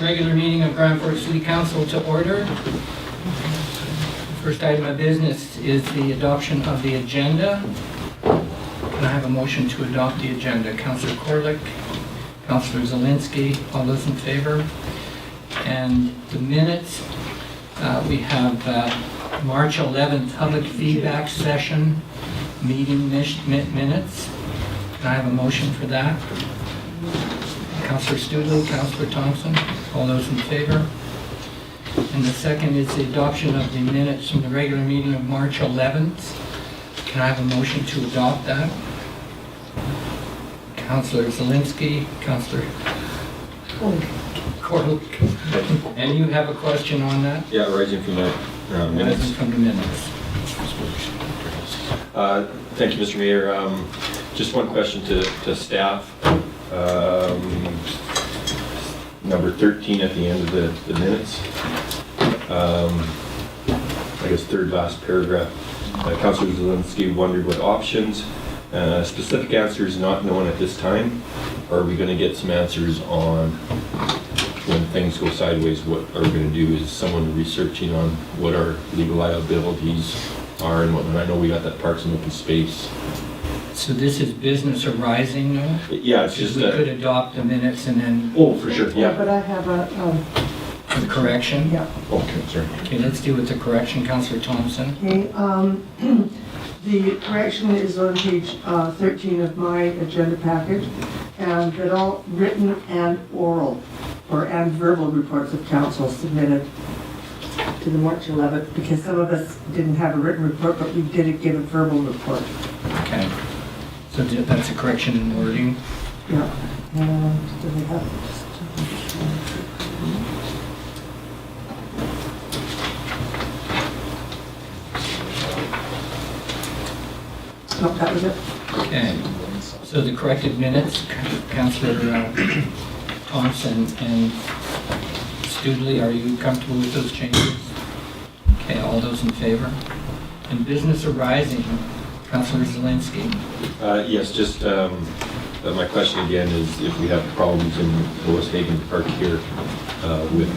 Regular meeting of Grand Forks City Council to order. First item of business is the adoption of the agenda. Can I have a motion to adopt the agenda? Councillor Korlick, Councillor Zielinski, all those in favor? And the minutes, we have March 11th public feedback session meeting minutes. Can I have a motion for that? Councillor Studley, Councillor Thompson, all those in favor? And the second is the adoption of the minutes from the regular meeting of March 11th. Can I have a motion to adopt that? Councillor Zielinski, Councillor Korlick. And you have a question on that? Yeah, rising from the minutes. Rising from the minutes. Thank you, Mr. Mayor. Just one question to staff. Number 13 at the end of the minutes. I guess third last paragraph. Councillor Zielinski wondered what options. Specific answers not known at this time. Are we going to get some answers on when things go sideways? What are we going to do? Is someone researching on what our legal liabilities are and whatnot? I know we got that parks and open space. So this is business arising, though? Yeah, it's just we could adopt the minutes and then... Oh, for sure, yeah. But I have a correction? Yeah. Okay, sorry. Okay, let's deal with the correction. Councillor Thompson. Okay, the correction is on page 13 of my agenda package, and that all written and oral and verbal reports of council submitted to the March 11th, because some of us didn't have a written report, but we did get a verbal report. Okay. So that's a correction in wording. Yeah. And do we have no, that was it. Okay. So the corrected minutes, Councillor Thompson and Studley, are you comfortable with those changes? Okay, all those in favor? And business arising, Councillor Zielinski. Yes, just my question again is if we have problems in Lois Hagen Park here with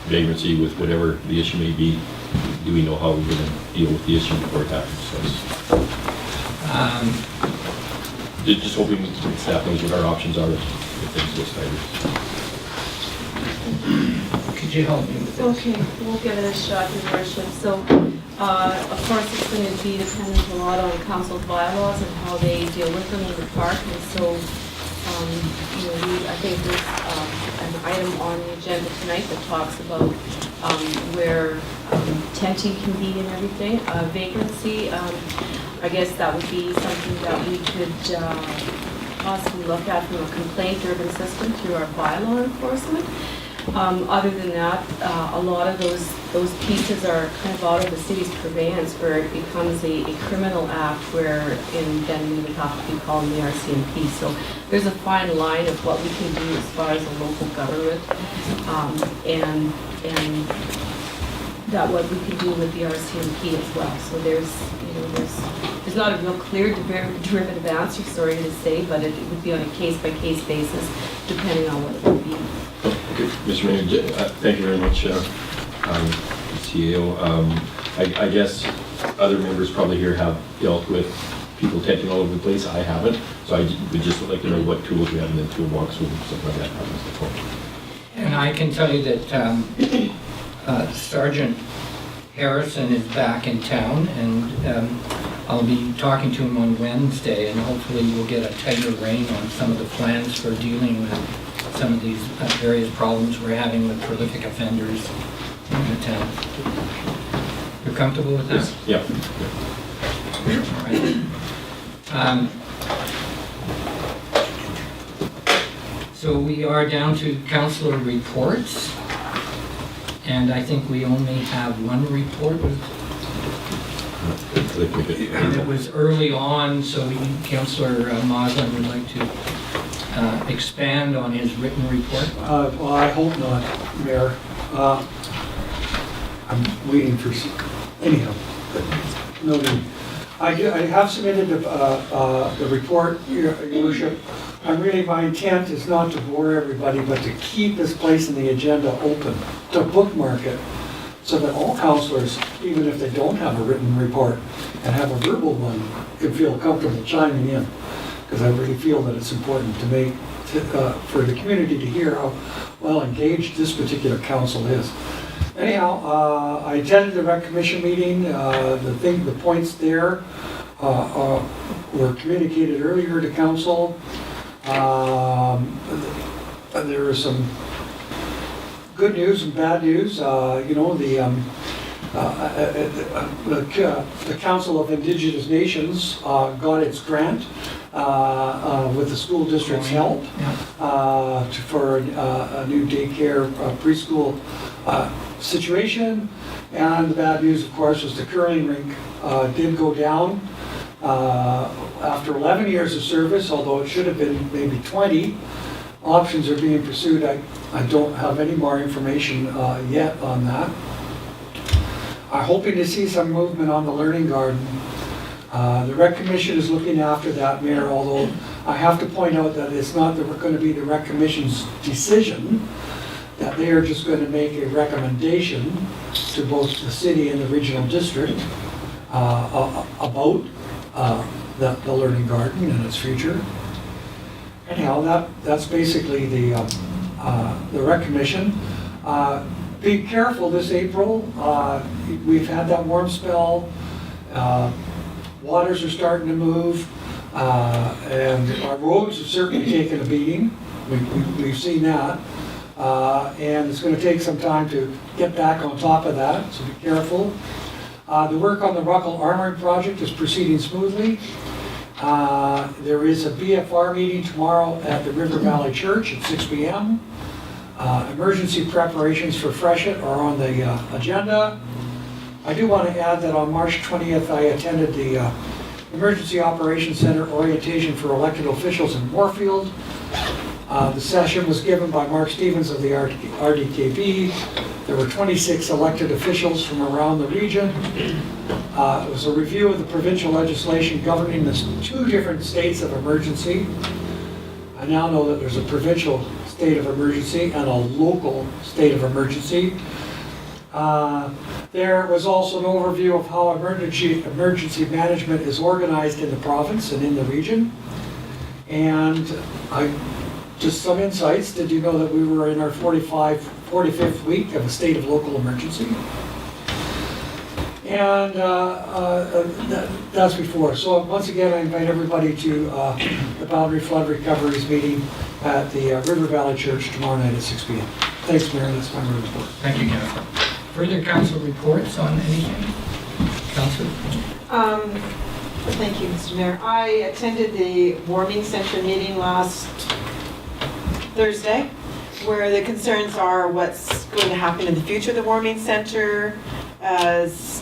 vagrancy, with whatever the issue may be, do we know how we're going to deal with the issue before it happens? Just hoping staff knows what our options are if things go sideways. Could you help me with this? Okay, we'll give it a shot, Your Worship. So, of course, it's going to be dependent a lot on council's bylaws and how they deal with them in the park. And so, I think there's an item on the agenda tonight that talks about where tenting can be and everything. Vagrancy, I guess that would be something that we could possibly look at from a complaint-driven system through our bylaw enforcement. Other than that, a lot of those pieces are kind of out of the city's purveyance where it becomes a criminal act where then we would have to be calling the RCMP. So there's a fine line of what we can do as far as a local government and that what we can do with the RCMP as well. So there's not a real clear derivative answer, sorry to say, but it would be on a case-by-case basis depending on what it would be. Okay, Mr. Mayor, thank you very much, CEO. I guess other members probably here have dealt with people tenting all over the place. I haven't, so I would just like to know what tools we have in the toolbox when something like that happens before. And I can tell you that Sergeant Harrison is back in town, and I'll be talking to him on Wednesday, and hopefully we'll get a tighter rein on some of the plans for dealing with some of these various problems we're having with prolific offenders in the town. You're comfortable with that? Yes. Yeah. All right. So we are down to councillor reports, and I think we only have one report. And it was early on, so Councillor Moslin would like to expand on his written report. Well, I hope not, Mayor. I'm waiting for anyhow. No need. I have submitted the report, Your Worship. My intent is not to bore everybody, but to keep this place in the agenda open, to bookmark it, so that all councillors, even if they don't have a written report and have a verbal one, can feel comfortable chiming in. Because I really feel that it's important to make, for the community to hear how well engaged this particular council is. Anyhow, I attended the rec commission meeting. The points there were communicated earlier to council. There was some good news and bad news. The Council of Indigenous Nations got its grant with the school district's help for a new daycare preschool situation. And the bad news, of course, was the curling rink did go down after 11 years of service, although it should have been maybe 20. Options are being pursued. I don't have any more information yet on that. I'm hoping to see some movement on the Learning Garden. The Rec Commission is looking after that, Mayor, although I have to point out that it's not going to be the Rec Commission's decision, that they are just going to make a recommendation to both the city and the regional district about the Learning Garden and its future. Anyhow, that's basically the Rec Commission. Be careful this April. We've had that warm spell. Waters are starting to move, and our roads have certainly taken a beating. We've seen that, and it's going to take some time to get back on top of that. So be careful. The work on the Ruckle Armoring project is proceeding smoothly. There is a BFR meeting tomorrow at the River Valley Church at 6 p.m. Emergency preparations for freshet are on the agenda. I do want to add that on March 20th, I attended the Emergency Operations Center orientation for elected officials in Moorfield. The session was given by Mark Stevens of the RDKB. There were 26 elected officials from around the region. It was a review of the provincial legislation governing the 2 different states of emergency. I now know that there's a provincial state of emergency and a local state of emergency. There was also an overview of how emergency management is organized in the province and in the region. And just some insights. Did you know that we were in our 45th week of a state of local emergency? And that's before. So once again, I invite everybody to the Boundary Flood Recoveries meeting at the River Valley Church tomorrow night at 6 p.m. Thanks, Mayor. That's my report. Thank you, Councillor. Further council reports on anything? Councillor? Thank you, Mr. Mayor. I attended the warming center meeting last Thursday, where the concerns are what's going to happen in the future of the warming center, as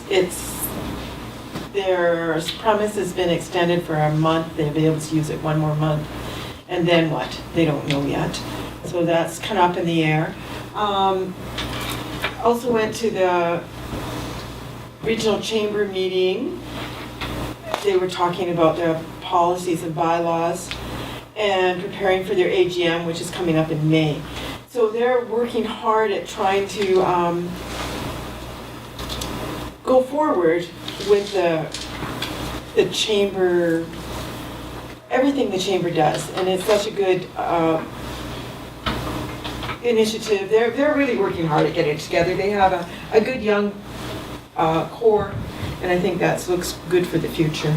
their premise has been extended for a month. They'll be able to use it one more month. And then what? They don't know yet. So that's kind of up in the air. Also went to the regional chamber meeting. They were talking about their policies and bylaws and preparing for their AGM, which is coming up in May. So they're working hard at trying to go forward with the chamber, everything the chamber does. And it's such a good initiative. They're really working hard at getting it together. They have a good young core, and I think that looks good for the future.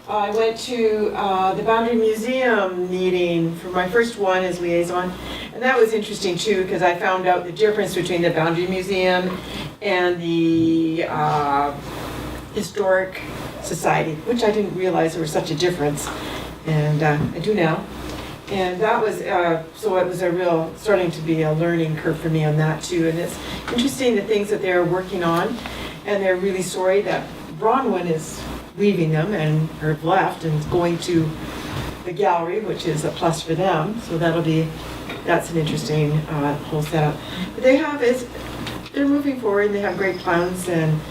I went to the Boundary Museum meeting for my first one as liaison, and that was interesting too, because I found out the difference between the Boundary Museum and the Historic Society, which I didn't realize there was such a difference, and I do now. And that was, so it was starting to be a learning curve for me on that too. And it's interesting the things that they're working on, and they're really sorry that Bronwyn is leaving them and have left and going to the gallery, which is a plus for them. So that's an interesting whole setup. But they're moving forward, and they have great plans and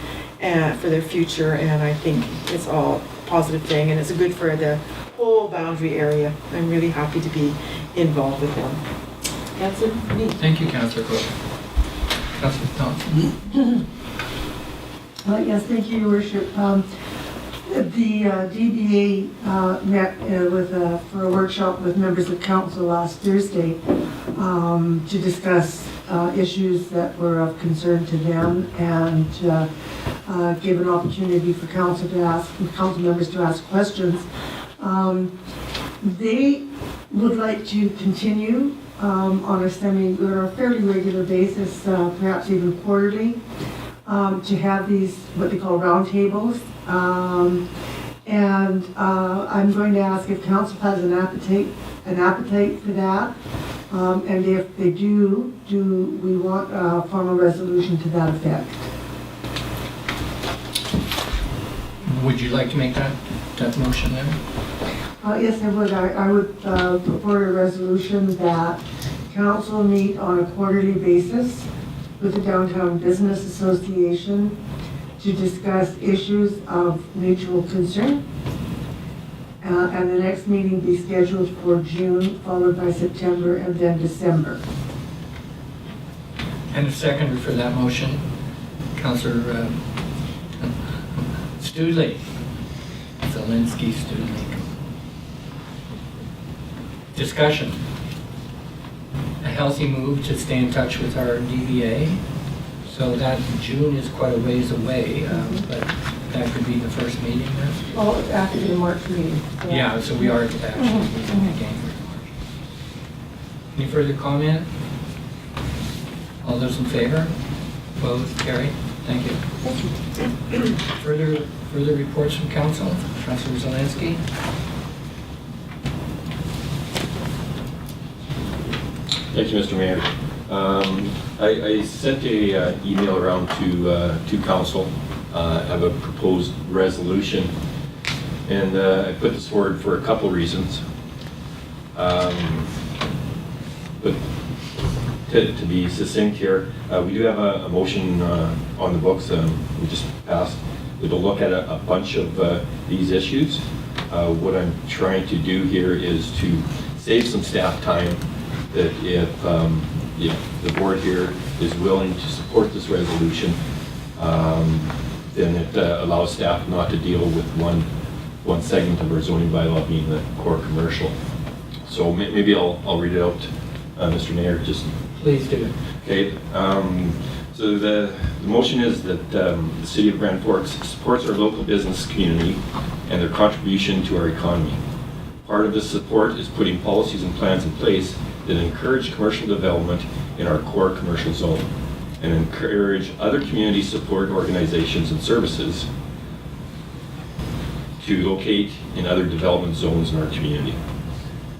for their future, and I think it's all positive thing, and it's good for the whole boundary area. I'm really happy to be involved with them. That's it for me. Thank you, Councillor Coyle. Councillor Thompson. Yes, thank you, Your Worship. The DBA met for a workshop with members of council last Thursday to discuss issues that were of concern to them, and gave an opportunity for council members to ask questions. They would like to continue on a fairly regular basis, perhaps even quarterly, to have these, what they call roundtables. And I'm going to ask if council has an appetite for that. And if they do we want a formal resolution to that effect? Would you like to make that motion then? Yes, I would. I would put forward a resolution that council meet on a quarterly basis with the Downtown Business Association to discuss issues of mutual concern. And the next meeting be scheduled for June, followed by September, and then December. And a seconder for that motion, Councillor Studley. Zielinski Studley. Discussion. A healthy move to stay in touch with our DBA. So that June is quite a ways away, but that could be the first meeting then? Well, after the March meeting. Yeah, so we are actually meeting again. Any further comment? All those in favor? Opposed? Carried? Thank you. Further reports from council? Councillor Zielinski? Thank you, Mr. Mayor. I sent a email around to council. I have a proposed resolution, and I put this forward for a couple reasons. But to be succinct here, we do have a motion on the books we just passed. It'll look at a bunch of these issues. What I'm trying to do here is to save some staff time, that if the board here is willing to support this resolution, then it allows staff not to deal with one segment of our zoning bylaw being the core commercial. So maybe I'll read it out, Mr. Mayor, just. Please do. Okay. So the motion is that the City of Grand Forks supports our local business community and their contribution to our economy. Part of this support is putting policies and plans in place that encourage commercial development in our core commercial zone and encourage other community support organizations and services to locate in other development zones in our community.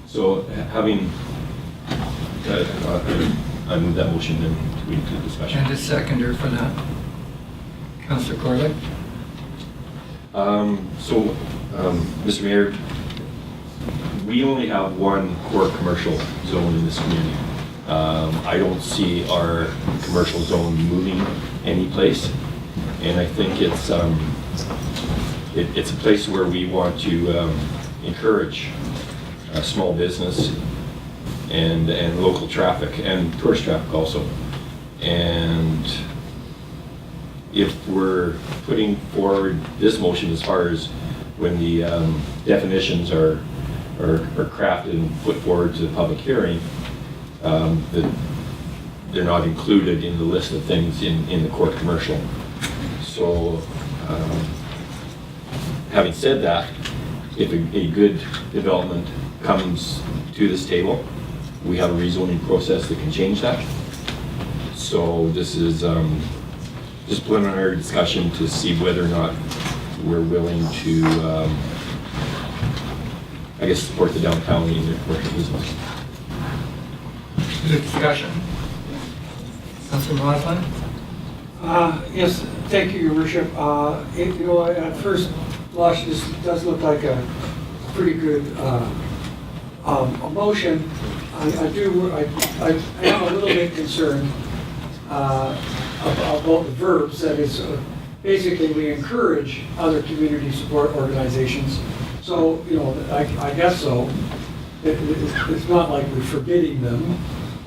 So having, I move that motion then to include discussion. And a seconder for that. Councillor Corlett? Mr. Mayor, we only have one core commercial zone in this community. I don't see our commercial zone moving anyplace, and I think it's a place where we want to encourage small business and local traffic and tourist traffic also. And if we're putting forward this motion as far as when the definitions are crafted and put forward to the public hearing, that they're not included in the list of things in the core commercial. So having said that, if a good development comes to this table, we have a rezoning process that can change that. So this is just preliminary discussion to see whether or not we're willing to, I guess, support the downtown in their commercial business. Is there discussion? Councillor Roslin? Yes, thank you, Your Worship. At first blush, this does look like a pretty good motion. I am a little bit concerned about the verbs, that it's basically we encourage other community support organizations. So, I guess so. It's not like we're forbidding them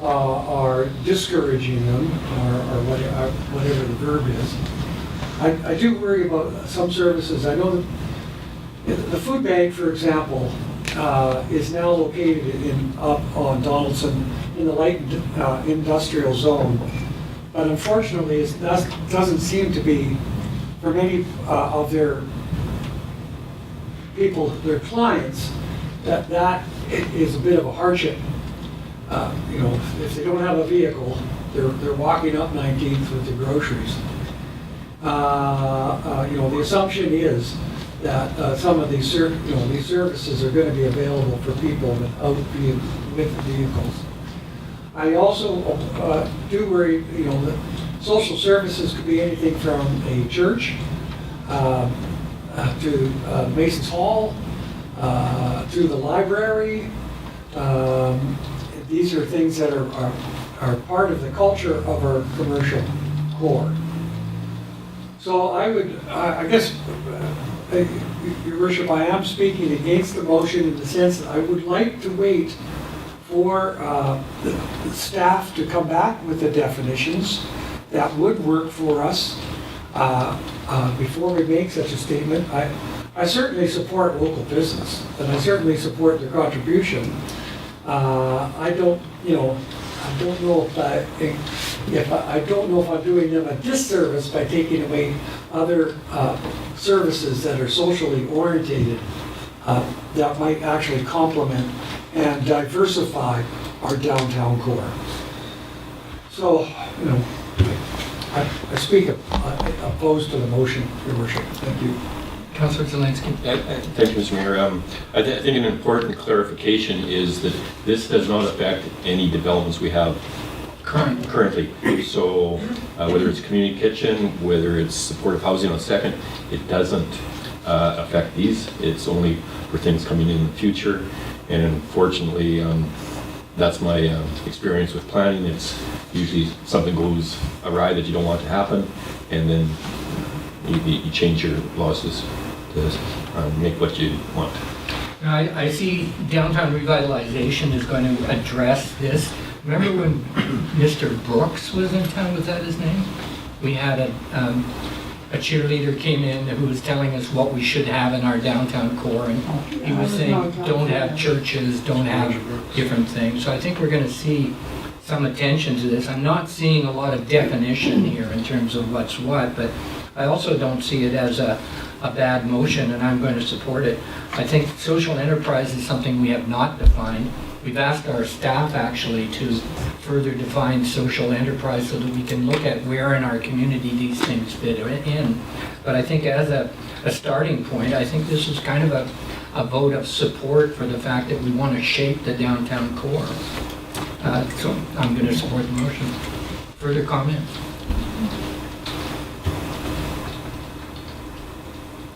or discouraging them or whatever the verb is. I do worry about some services. I know that the food bank, for example, is now located up on Donaldson in the light industrial zone. But unfortunately, that doesn't seem to be, for many of their people, their clients, that is a bit of a hardship. If they don't have a vehicle, they're walking up 19th with the groceries. The assumption is that some of these services are going to be available for people with vehicles. I also do worry, that social services could be anything from a church to Mason's Hall, to the library. These are things that are part of the culture of our commercial core. So I guess, Your Worship, I am speaking against the motion in the sense that I would like to wait for the staff to come back with the definitions that would work for us before we make such a statement. I certainly support local business, and I certainly support their contribution. I don't know if I'm doing them a disservice by taking away other services that are socially orientated that might actually complement and diversify our downtown core. So, I speak opposed to the motion, Your Worship. Thank you. Councillor Zelinski. Thank you, Mr. Mayor. I think an important clarification is that this does not affect any developments we have currently. So whether it's community kitchen, whether it's supportive housing on Second, it doesn't affect these. It's only for things coming in the future. And unfortunately, that's my experience with planning. It's usually something goes awry that you don't want to happen, and then you change your laws to make what you want. Now, I see downtown revitalization is going to address this. Remember when Mr. Brooks was in town, was that his name? We had a cheerleader came in who was telling us what we should have in our downtown core, and he was saying, don't have churches, don't have different things. So I think we're going to see some attention to this. I'm not seeing a lot of definition here in terms of what's what, but I also don't see it as a bad motion, and I'm going to support it. I think social enterprise is something we have not defined. We've asked our staff actually to further define social enterprise so that we can look at where in our community these things fit in. But I think as a starting point, I think this is kind of a vote of support for the fact that we want to shape the downtown core. So I'm going to support the motion. Further comments?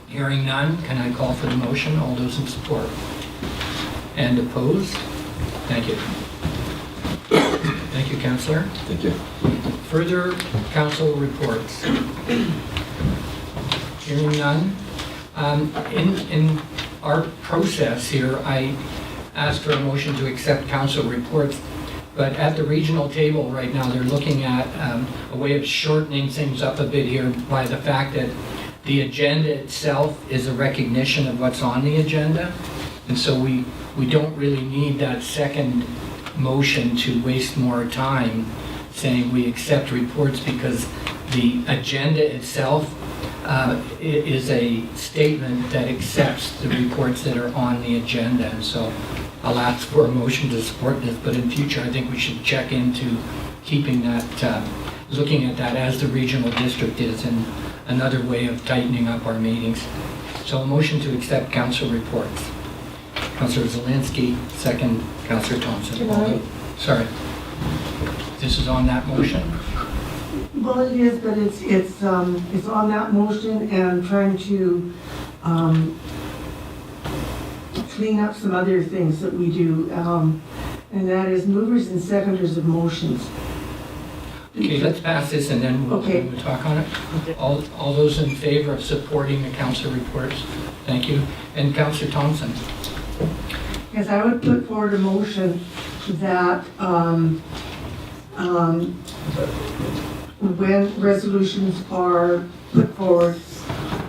Hearing none, can I call for the motion? All those in support? And opposed? Thank you. Thank you, Councillor. Thank you. Further council reports? Hearing none. In our process here, I asked for a motion to accept council reports, but at the regional table right now, they're looking at a way of shortening things up a bit here by the fact that the agenda itself is a recognition of what's on the agenda. And so we don't really need that second motion to waste more time saying we accept reports, because the agenda itself is a statement that accepts the reports that are on the agenda. And so I'll ask for a motion to support this, but in future I think we should check into keeping that, looking at that as the regional district is, and another way of tightening up our meetings. So a motion to accept council reports. Councillor Zelinski, second, Councillor Thompson. Can I? Sorry. This is on that motion? Well, it is, but it's on that motion and trying to clean up some other things that we do, and that is movers and seconders of motions. Okay, let's pass this and then Okay. we'll talk on it. All those in favor of supporting the council reports? Thank you. And Councillor Thompson? Yes, I would put forward a motion that when resolutions are put forward,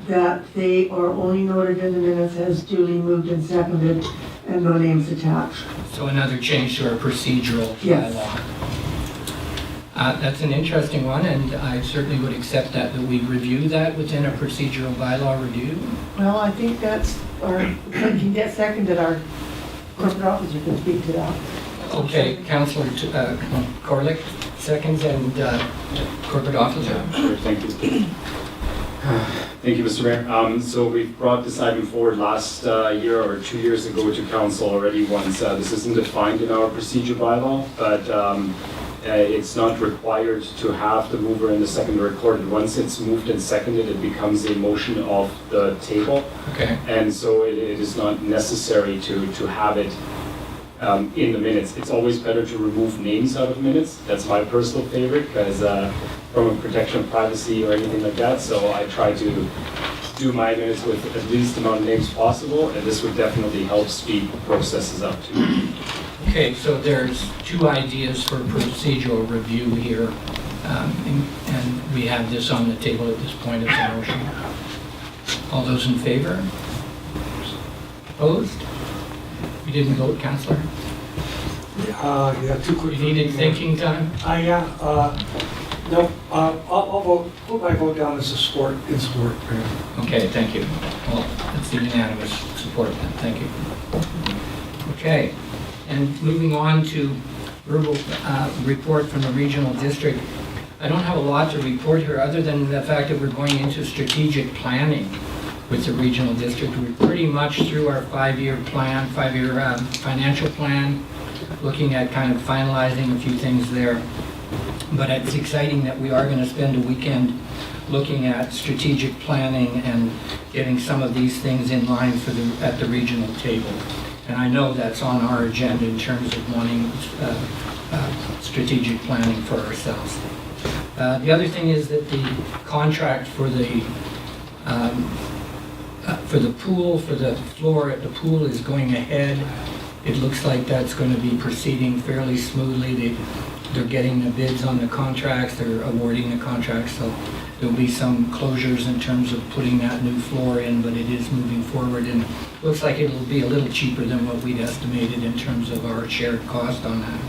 that they are only noted in the minutes as duly moved and seconded and no names attached. So another change to our procedural Yes. bylaw. That's an interesting one, and I certainly would accept that we review that within a procedural bylaw review. Well, I think that's, or can get seconded, our corporate officer can speak to that. Okay, Councillor Corlick, seconds, and corporate officer. Sure, thank you. Thank you, Mr. Mayor. So we brought this item forward last year or 2 years ago to council already once. This isn't defined in our procedure bylaw, but it's not required to have the mover and the seconder recorded. Once it's moved and seconded, it becomes a motion of the table. Okay. And so it is not necessary to have it in the minutes. It's always better to remove names out of minutes. That's my personal favorite, because from a protection of privacy or anything like that. So I try to do my minutes with at least the amount of names possible, and this would definitely help speed processes up too. Okay, so there's two ideas for procedural review here, and we have this on the table at this point as a motion. All those in favor? Opposed? You didn't vote, Councillor? Yeah, too quick. You needed thinking time? No, I'll vote, put my vote down as a support, in support. Okay, thank you. Well, that's the unanimous support then, thank you. Okay, and moving on to verbal report from the regional district. I don't have a lot to report here other than the fact that we're going into strategic planning with the regional district. We're pretty much through our five-year financial plan, looking at kind of finalizing a few things there. But it's exciting that we are going to spend a weekend looking at strategic planning and getting some of these things in line at the regional table. And I know that's on our agenda in terms of wanting strategic planning for ourselves. The other thing is that the contract for the pool, for the floor at the pool is going ahead. It looks like that's going to be proceeding fairly smoothly. They're getting the bids on the contracts, they're awarding the contracts, so there'll be some closures in terms of putting that new floor in, but it is moving forward, and looks like it'll be a little cheaper than what we'd estimated in terms of our shared cost on that.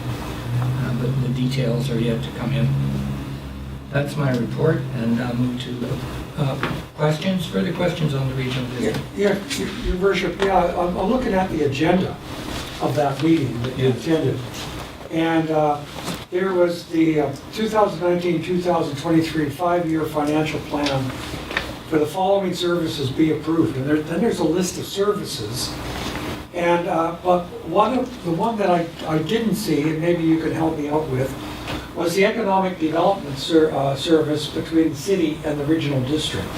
But the details are yet to come in. That's my report, and I'll move to questions, further questions on the regional district. Yeah, Your Worship, I'm looking at the agenda of that meeting that you attended. And there was the 2019-2023 five-year financial plan for the following services be approved. And then there's a list of services. And but the one that I didn't see, and maybe you could help me out with, was the economic development service between the city and the regional district,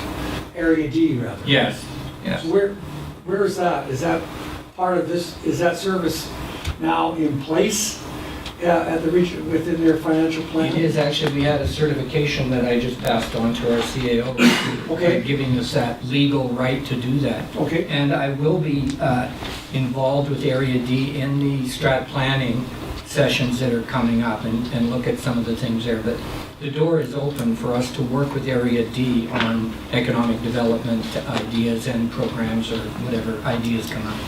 Area D rather. Yes, yes. So where is that? Is that part of this? Is that service now in place at the region within their financial plan? It is actually, we had a certification that I just passed on to our CAO, Okay. giving us that legal right to do that. Okay. And I will be involved with Area D in the strat planning sessions that are coming up and look at some of the things there. But the door is open for us to work with Area D on economic development ideas and programs or whatever ideas come up.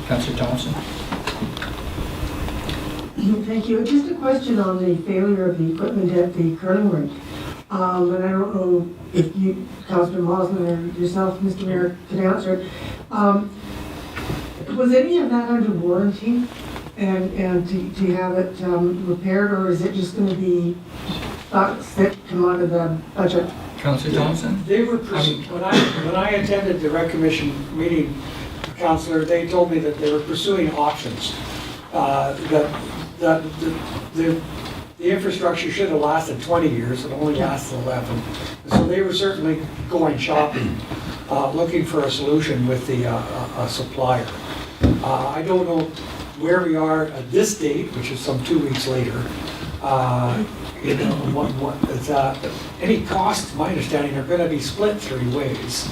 Councillor Thompson? Thank you. Just a question on the failure of the equipment at the curling rink. And I don't know if you, Councillor Mosman, or yourself, Mr. Mayor, can answer it. Was any of that under warranty? And to have it repaired, or is it just going to be thoughts that come out of the budget? Councillor Thompson? They were, when I attended the Rec Commission meeting, Councillor, they told me that they were pursuing options. That the infrastructure should have lasted 20 years, it only lasted 11. So they were certainly going shopping, looking for a solution with the supplier. I don't know where we are at this date, which is some 2 weeks later, You know, what is that? Any costs, my understanding, are gonna be split 3 ways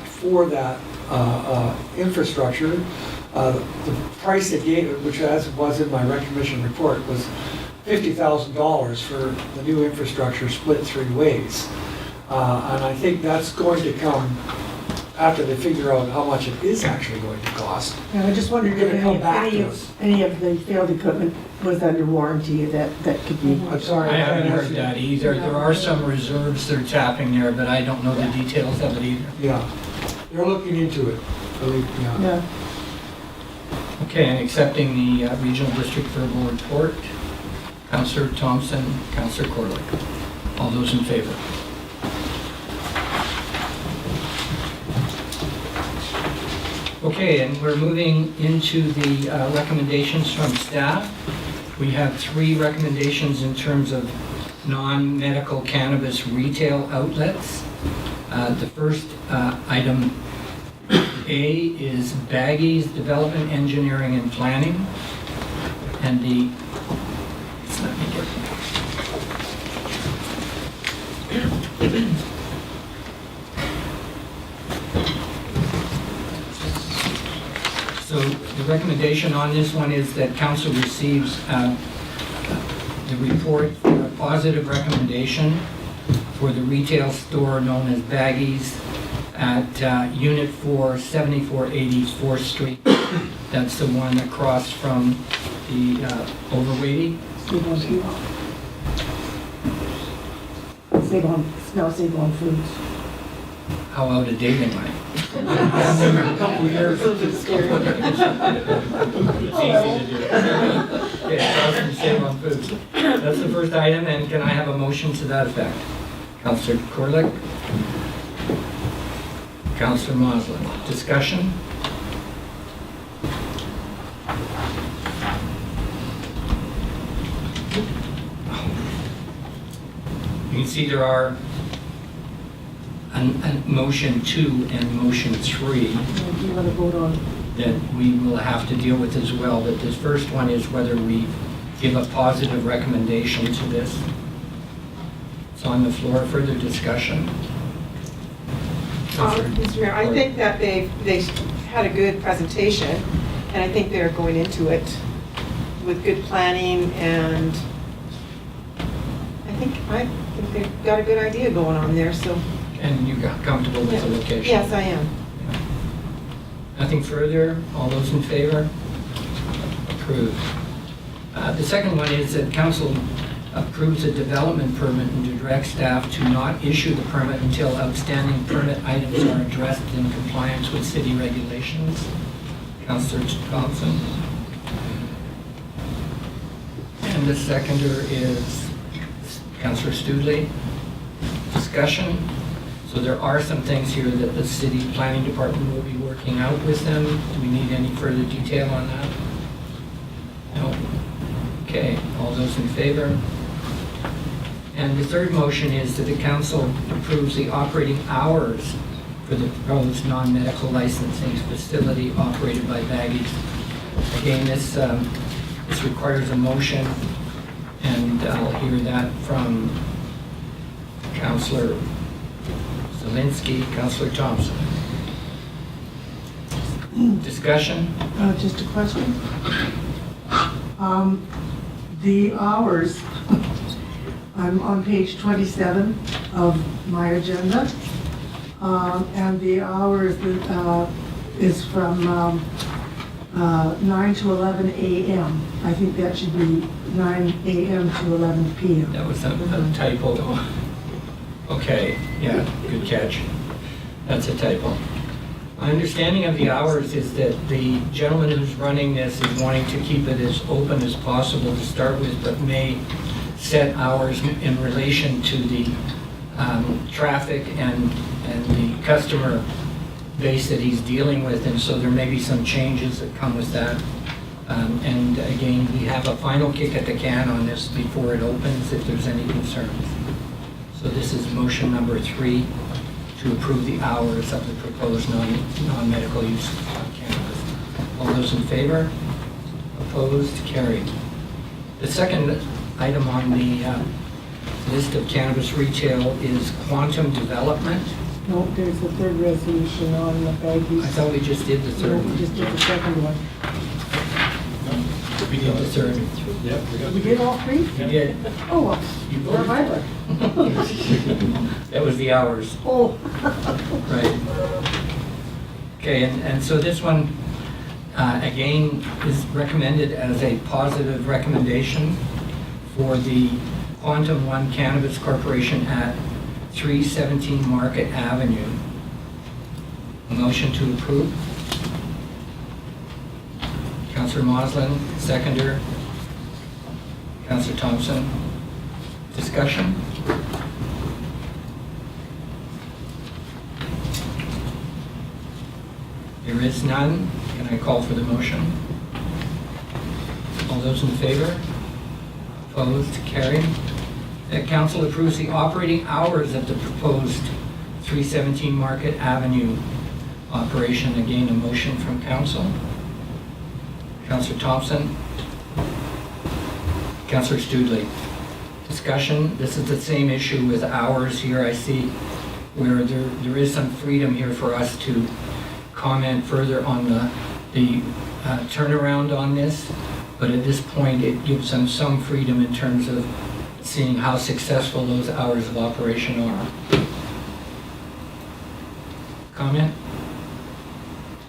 for that infrastructure. The price they gave, which as was in my recommission report, was $50,000 for the new infrastructure split 3 ways. And I think that's going to come after they figure out how much it is actually going to cost. And I just wondered You're if gonna come back any to of, us. any of the failed equipment was under warranty that could be. I'm sorry. I haven't can't heard answer that either. There are some reserves they're tapping there, but I don't know the details of it either. Yeah, they're looking into it, believe me. Yeah. Yeah. Okay, and accepting the Regional District Verbal Report, Councillor Thompson, Councillor Corlick. All those in favor? Okay, and we're moving into the recommendations from staff. We have 3 recommendations in terms of non-medical cannabis retail outlets. The first item A is Baggies Development, Engineering and Planning. And the, let me get So the recommendation on this one is that council receives the report for a positive recommendation for the retail store known as Baggies at Unit 4, 7480 4th Street. That's the one across from the Overweighty. Save on foods. How out of date am I? A couple of years. It's easy to do. Okay, across from Save on Foods. That's the first item, and can I have a motion to that effect? Councillor Corlick? Councillor Moslin. Discussion? You can see there are motion 2 and motion 3 Do you want to vote on? that we will have to deal with as well. But this first one is whether we give a positive recommendation to this. It's on the floor. Further discussion? Mr. Mayor, I think that they had a good presentation, and I think they're going into it with good planning, and I think they've got a good idea going on there, so. And you got comfortable with the location? Yes, I am. Nothing further? All those in favor? Approved. The second one is that council approves a development permit and to direct staff to not issue the permit until outstanding permit items are addressed in compliance with city regulations. Councillor Thompson. And the seconder is Councillor Studley. Discussion. So there are some things here that the city planning department will be working out with them. Do we need any further detail on that? No? Okay, all those in favor? And the third motion is that the council approves the operating hours for the proposed non-medical licensing facility operated by Baggies. Again, this requires a motion, and I'll hear that from Councillor Zelinski, Councillor Thompson. Discussion? Just a question. The hours, I'm on page 27 of my agenda, and the hours is from 9 to 11 a.m. I think that should be 9 a.m. to 11 p.m. That was a typo. Okay, yeah, good catch. That's a typo. My understanding of the hours is that the gentleman who's running this is wanting to keep it as open as possible to start with, but may set hours in relation to the traffic and the customer base that he's dealing with, and so there may be some changes that come with that. And again, we have a final kick at the can on this before it opens if there's any concerns. So this is motion number 3 to approve the hours of the proposed non-medical use of cannabis. All those in favor? Opposed? Carried. The second item on the list of cannabis retail is quantum development. No, there's the third resolution on the baggies. I thought we just did the No, third we one. just did the second one. We did the third. We did all three? We did. Oh, well, You where have I looked? That was the hours. Oh. Right. Okay, and so this one, again, is recommended as a positive recommendation for the Quantum One Cannabis Corporation at 317 Market Avenue. A motion to approve. Councillor Moslin, seconder. Councillor Thompson. Discussion? There is none. Can I call for the motion? All those in favor? Opposed? Carried. That council approves the operating hours of the proposed 317 Market Avenue operation. Again, a motion from council. Councillor Thompson. Councillor Studley. Discussion. This is the same issue with hours here. I see where there is some freedom here for us to comment further on the turnaround on this, but at this point it gives them some freedom in terms of seeing how successful those hours of operation are. Comment?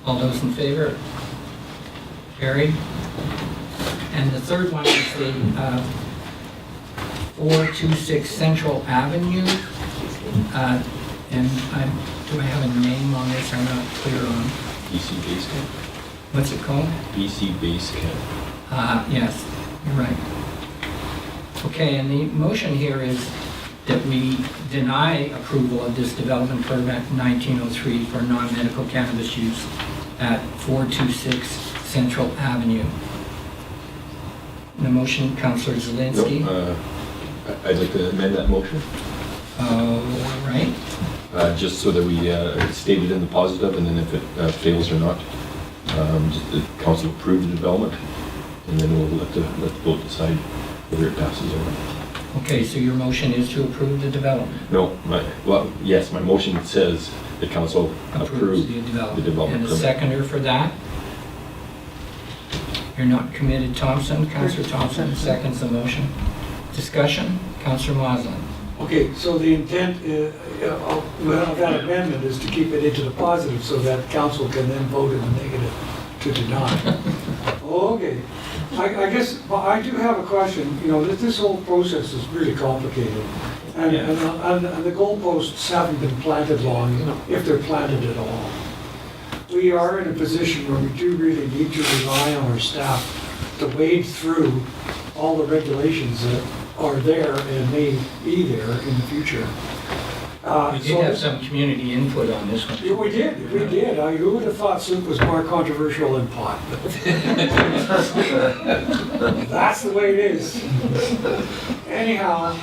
All those in favor? Carried. And the third one is the 426 Central Avenue. And do I have a name on this? I'm not clear on. BC Base Camp? What's it called? BC Base Camp. Yes, you're right. Okay, and the motion here is that we deny approval of this development permit 1903 for non-medical cannabis use at 426 Central Avenue. The motion, Councillor Zelinski. No, I'd like to amend that motion, All right. just so that we state it in the positive, and then if it fails or not, just the council approve the development, and then we'll let the vote decide whether it passes or not. Okay, so your motion is to approve the development. No, yes, my motion says the council approve the the development. development And the permit. seconder for that? You're not committed, Thompson. Councillor Thompson seconds the motion. Discussion? Councillor Moslin. Okay, so the intent of that amendment is to keep it into the positive so that council can then vote in the negative to deny. Okay, I guess, but I do have a question. You know, this whole process is really complicated. And the goalposts haven't been planted long, if they're planted at all. We are in a position where we do really need to rely on our staff to wade through all the regulations that are there and may be there in the future. We did have some community input on this one. Yeah, we did. Who would have thought soup was more controversial than pot? That's the way it is. Anyhow,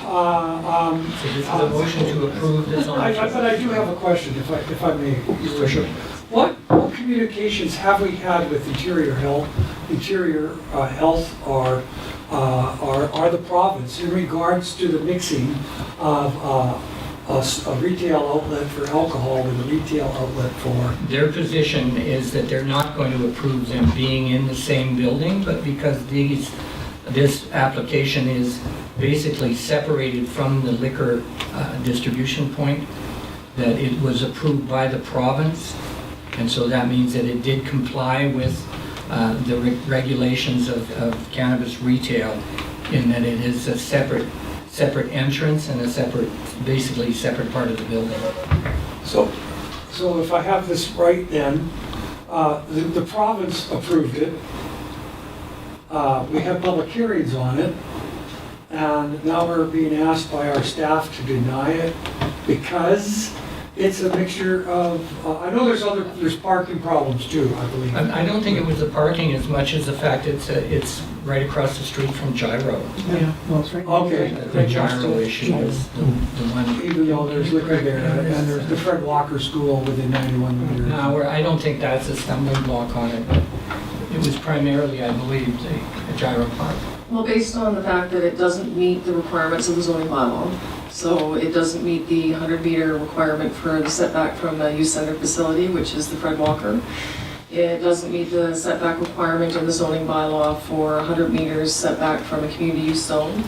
So this is a motion to approve this on. but I do have a question, if I may, Your Worship. What communications have we had with Interior Health or the province in regards to the mixing of a retail outlet for alcohol with a retail outlet for... Their position is that they're not going to approve them being in the same building, but because this application is basically separated from the liquor distribution point, that it was approved by the province, and so that means that it did comply with the regulations of cannabis retail, in that it is a separate entrance and basically separate part of the building. So if I have this right then, the province approved it. We had public hearings on it, and now we're being asked by our staff to deny it because it's a mixture of, I know there's parking problems too, I believe. I don't think it was the parking as much as the fact it's right across the street from Gyro. Yeah, well, it's right. Okay. The Gyro issue is the one. Even though there's liquor there, and there's the Fred Walker School within 91 meters. No, I don't think that's a stumbling block on it. It was primarily, I believe, a gyro park. Well, based on the fact that it doesn't meet the requirements of the zoning bylaw. So it doesn't meet the 100-meter requirement for the setback from a youth center facility, which is the Fred Walker. It doesn't meet the setback requirement in the zoning bylaw for 100 meters setback from a community use zone.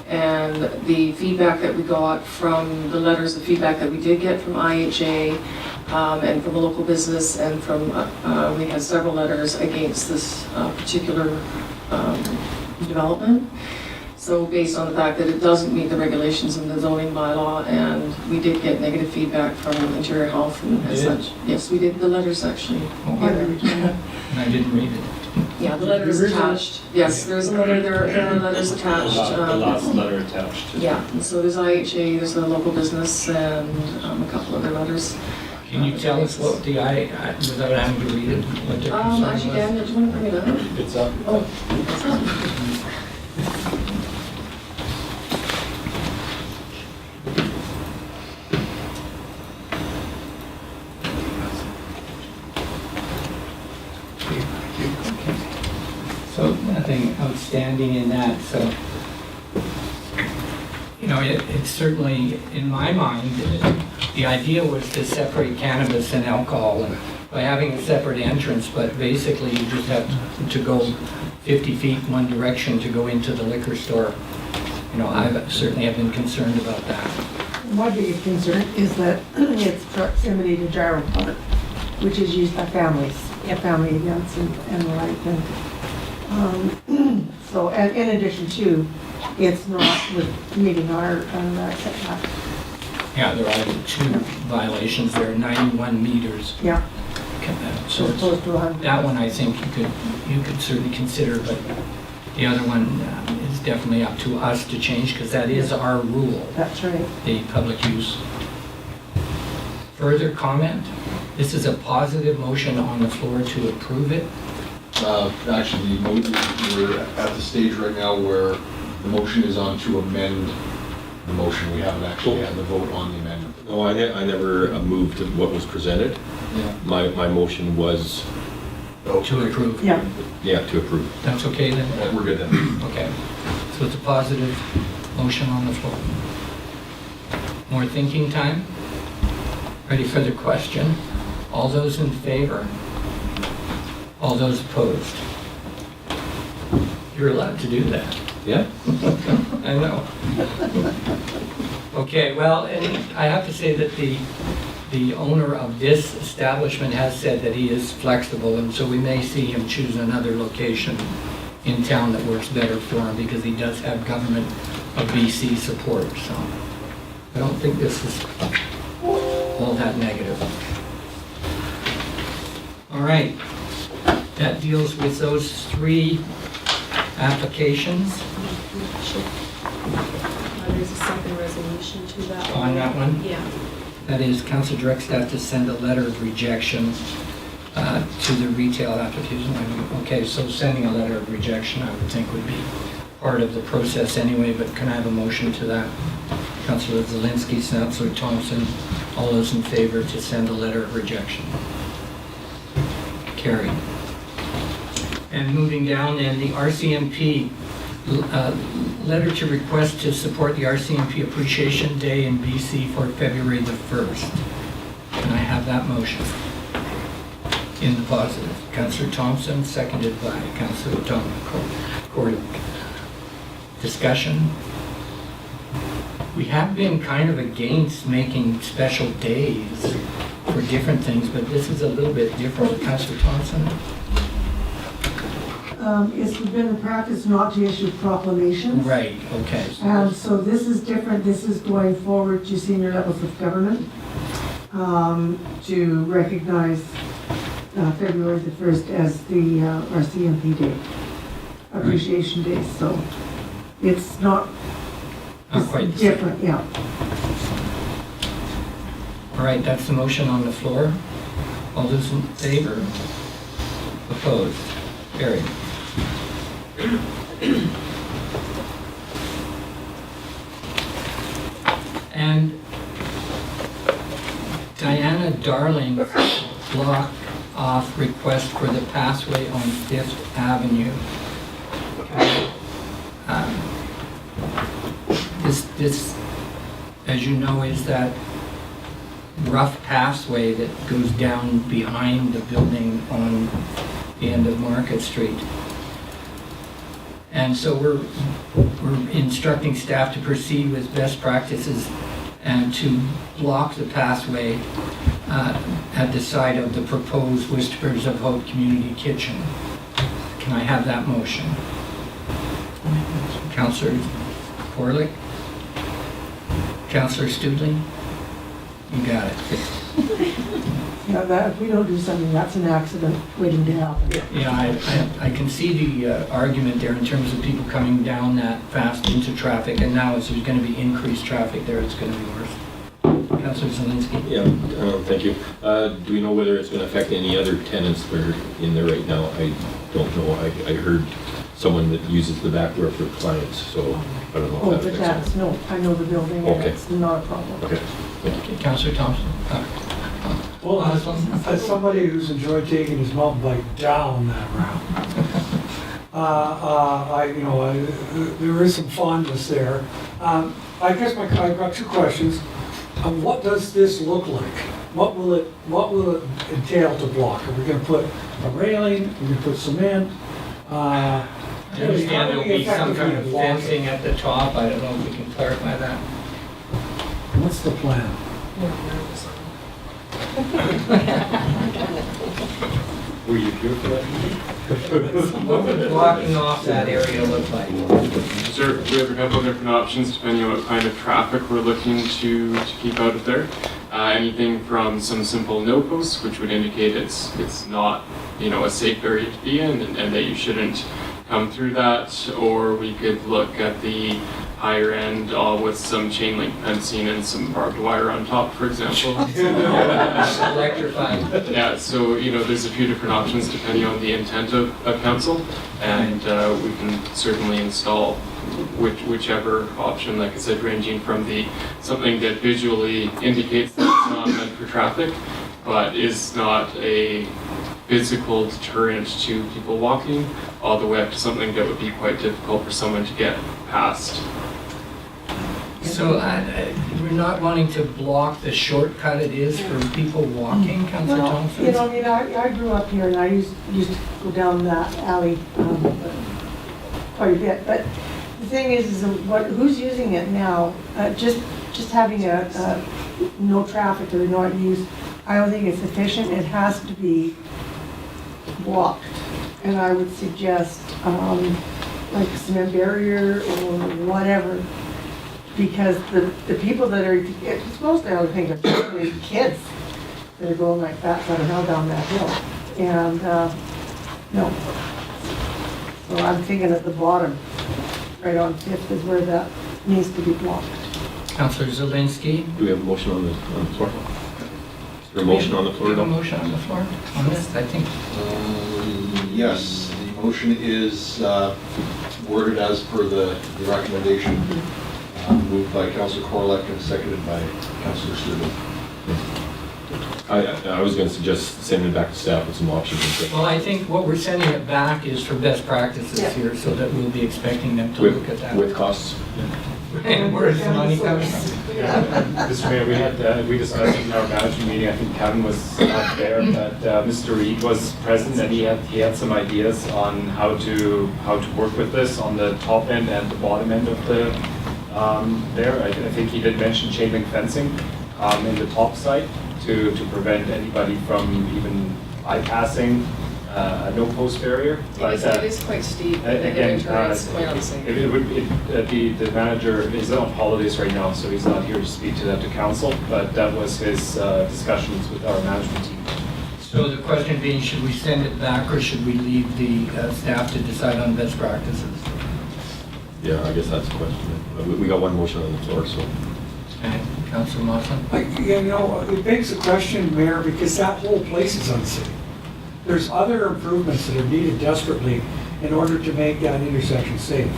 And the feedback that we got from the letters, the feedback that we did get from IHA and from a local business and from, we had several letters against this particular development. So based on the fact that it doesn't meet the regulations in the zoning bylaw, and we did get negative feedback from Interior Health and as You did? such. Yes, we did, the letters actually. Oh, And I didn't read it. Yeah, the letter is attached. Yes, there's a letter, there are letters attached. The last letter attached. Yeah, and so there's IHA, there's a local business, and a couple other letters. Can you tell us what without having to read it, what their Actually, concern Dan, did you want to bring it up? It's up. Oh. So nothing outstanding in that, so. You know, it's certainly, in my mind, the idea was to separate cannabis and alcohol and by having a separate entrance, but basically you just have to go 50 feet in one direction to go into the liquor store. You know, I certainly have been concerned about that. My biggest concern is that it's proximity to gyro park, which is used by families, at family events and the like. And, so, and in addition to, it's not with meeting our setback. Yeah, there are two violations there, 91 meters. Yeah, So as it's- opposed to 100. that one I think you could certainly consider, but the other one is definitely up to us to change because that is our rule, That's right. the public use. Further comment? This is a positive motion on the floor to approve it. Actually, we're at the stage right now where the motion is on to amend the motion. We haven't actually had the vote on the amendment. No, I never moved what was presented. Yeah. My motion was, To approve. Yeah, to approve. That's okay then? We're good then. Okay. So it's a positive motion on the floor. More thinking time? Ready for the question? All those in favor? All those opposed? You're allowed to do that. Yeah? I know. Okay, well, and I have to say that the owner of this establishment has said that he is flexible, and so we may see him choose another location in town that works better for him because he does have government of BC support, so I don't think this is all that negative. All right, that deals with those three applications. There's a second resolution to that one. On that one? Yeah. That is, council directs staff to send a letter of rejection to the retail application. Okay, so sending a letter of rejection, I would think, would be part of the process anyway, but can I have a motion to that? Councilor Zelinski, Councilor Thompson, all those in favor to send a letter of rejection? Carried. And moving down, then, the RCMP, letter to request to support the RCMP Appreciation Day in BC for February the 1st. Can I have that motion? In the positive. Councillor Thompson, seconded by Councillor Corley. Discussion? We have been kind of against making special days for different things, but this is a little bit different. Councillor Thompson? it's been the practice not to issue proclamations. Right, okay. And so this is different, this is going forward to senior levels of government to recognize February the 1st as the RCMP Day, Appreciation Day, so it's not, Not quite the same. different, yeah. All right, that's the motion on the floor. All those in favor? Opposed? Carried. And Dianna Darling, block off request for the passway on Fifth Avenue. This, as you know, is that rough passway that goes down behind the building on the end of Market Street. And so we're instructing staff to proceed with best practices and to block the pathway at the site of the proposed Whispers of Hope Community Kitchen. Can I have that motion? Councillor Corlick? Councillor Studley? You got it. Yeah, that, if we don't do something, that's an accident waiting to happen. Yeah, I can see the argument there in terms of people coming down that fast into traffic, and now as there's going to be increased traffic there, it's going to be worse. Councillor Zelinski? Yeah, thank you. Do we know whether it's going to affect any other tenants that are in there right now? I don't know. I heard someone that uses the back door for clients, so I don't know Oh, if but that that's, affects them. no, I know the building, and Okay. it's not a problem. Okay. Okay, Councillor Thompson? Well, as somebody who's enjoyed taking his mountain bike down that route, there is some fondness there. I guess I've got two questions. What does this look like? What will it entail to block? Are we going to put a railing? Are we going to put cement? I understand there'll be some kind of fencing at the top. I don't know if we can clarify that. What's the plan? Were you here for that meeting? What would blocking off that area look like? Sure, we have a couple of different options depending on what kind of traffic we're looking to keep out of there. Anything from some simple no posts, which would indicate it's not, a safe area to be in and that you shouldn't come through that, or we could look at the higher end with some chain link fencing and some barbed wire on top, for example. Electrifying. Yeah, so there's a few different options depending on the intent of council, and we can certainly install whichever option, like I said, ranging from something that visually indicates that it's not meant for traffic, but is not a physical deterrent to people walking, all the way up to something that would be quite difficult for someone to get past. So we're not wanting to block the shortcut it is for people walking, Councillor Well, Thompson? I grew up here and I used to go down that alley quite a bit, but the thing is who's using it now? Just having a no traffic or not use, I don't think it's efficient. It has to be blocked. And I would suggest like a cement barrier or whatever, because the people that are, it's mostly, I would think, are particularly kids that are going like that kind of hell down that hill. And, no. So I'm thinking at the bottom, right on Fifth is where that needs to be blocked. Councillor Zelinski? Do we have a motion on the floor? Is there a motion on the floor? Do we have a motion on the floor on this, I think? Yes, the motion is worded as per the recommendation, moved by Councillor Corlick and seconded by Councillor Studley. I was going to suggest sending it back to staff with some options. Well, I think what we're sending it back is for best practices here, so that we'll be expecting them to look at that. With costs? And where's the money coming from? Mr. Mayor, we discussed in our management meeting, I think Kevin was not there, but Mr. Reed was present and he had some ideas on how to work with this on the top end and the bottom end of the there. I think he did mention chain link fencing in the top side to prevent anybody from even bypassing a no post barrier. It is quite steep. Again, it's quite unsafe. the manager is on holidays right now, so he's not here to speak to that to council, but that was his discussions with our management team. So the question being, should we send it back or should we leave the staff to decide on best practices? Yeah, I guess that's the question. We got one motion on the floor, so. Okay, Councillor Moslin? It begs the question, Mayor, because that whole place is unsafe. There's other improvements that are needed desperately in order to make that intersection safe.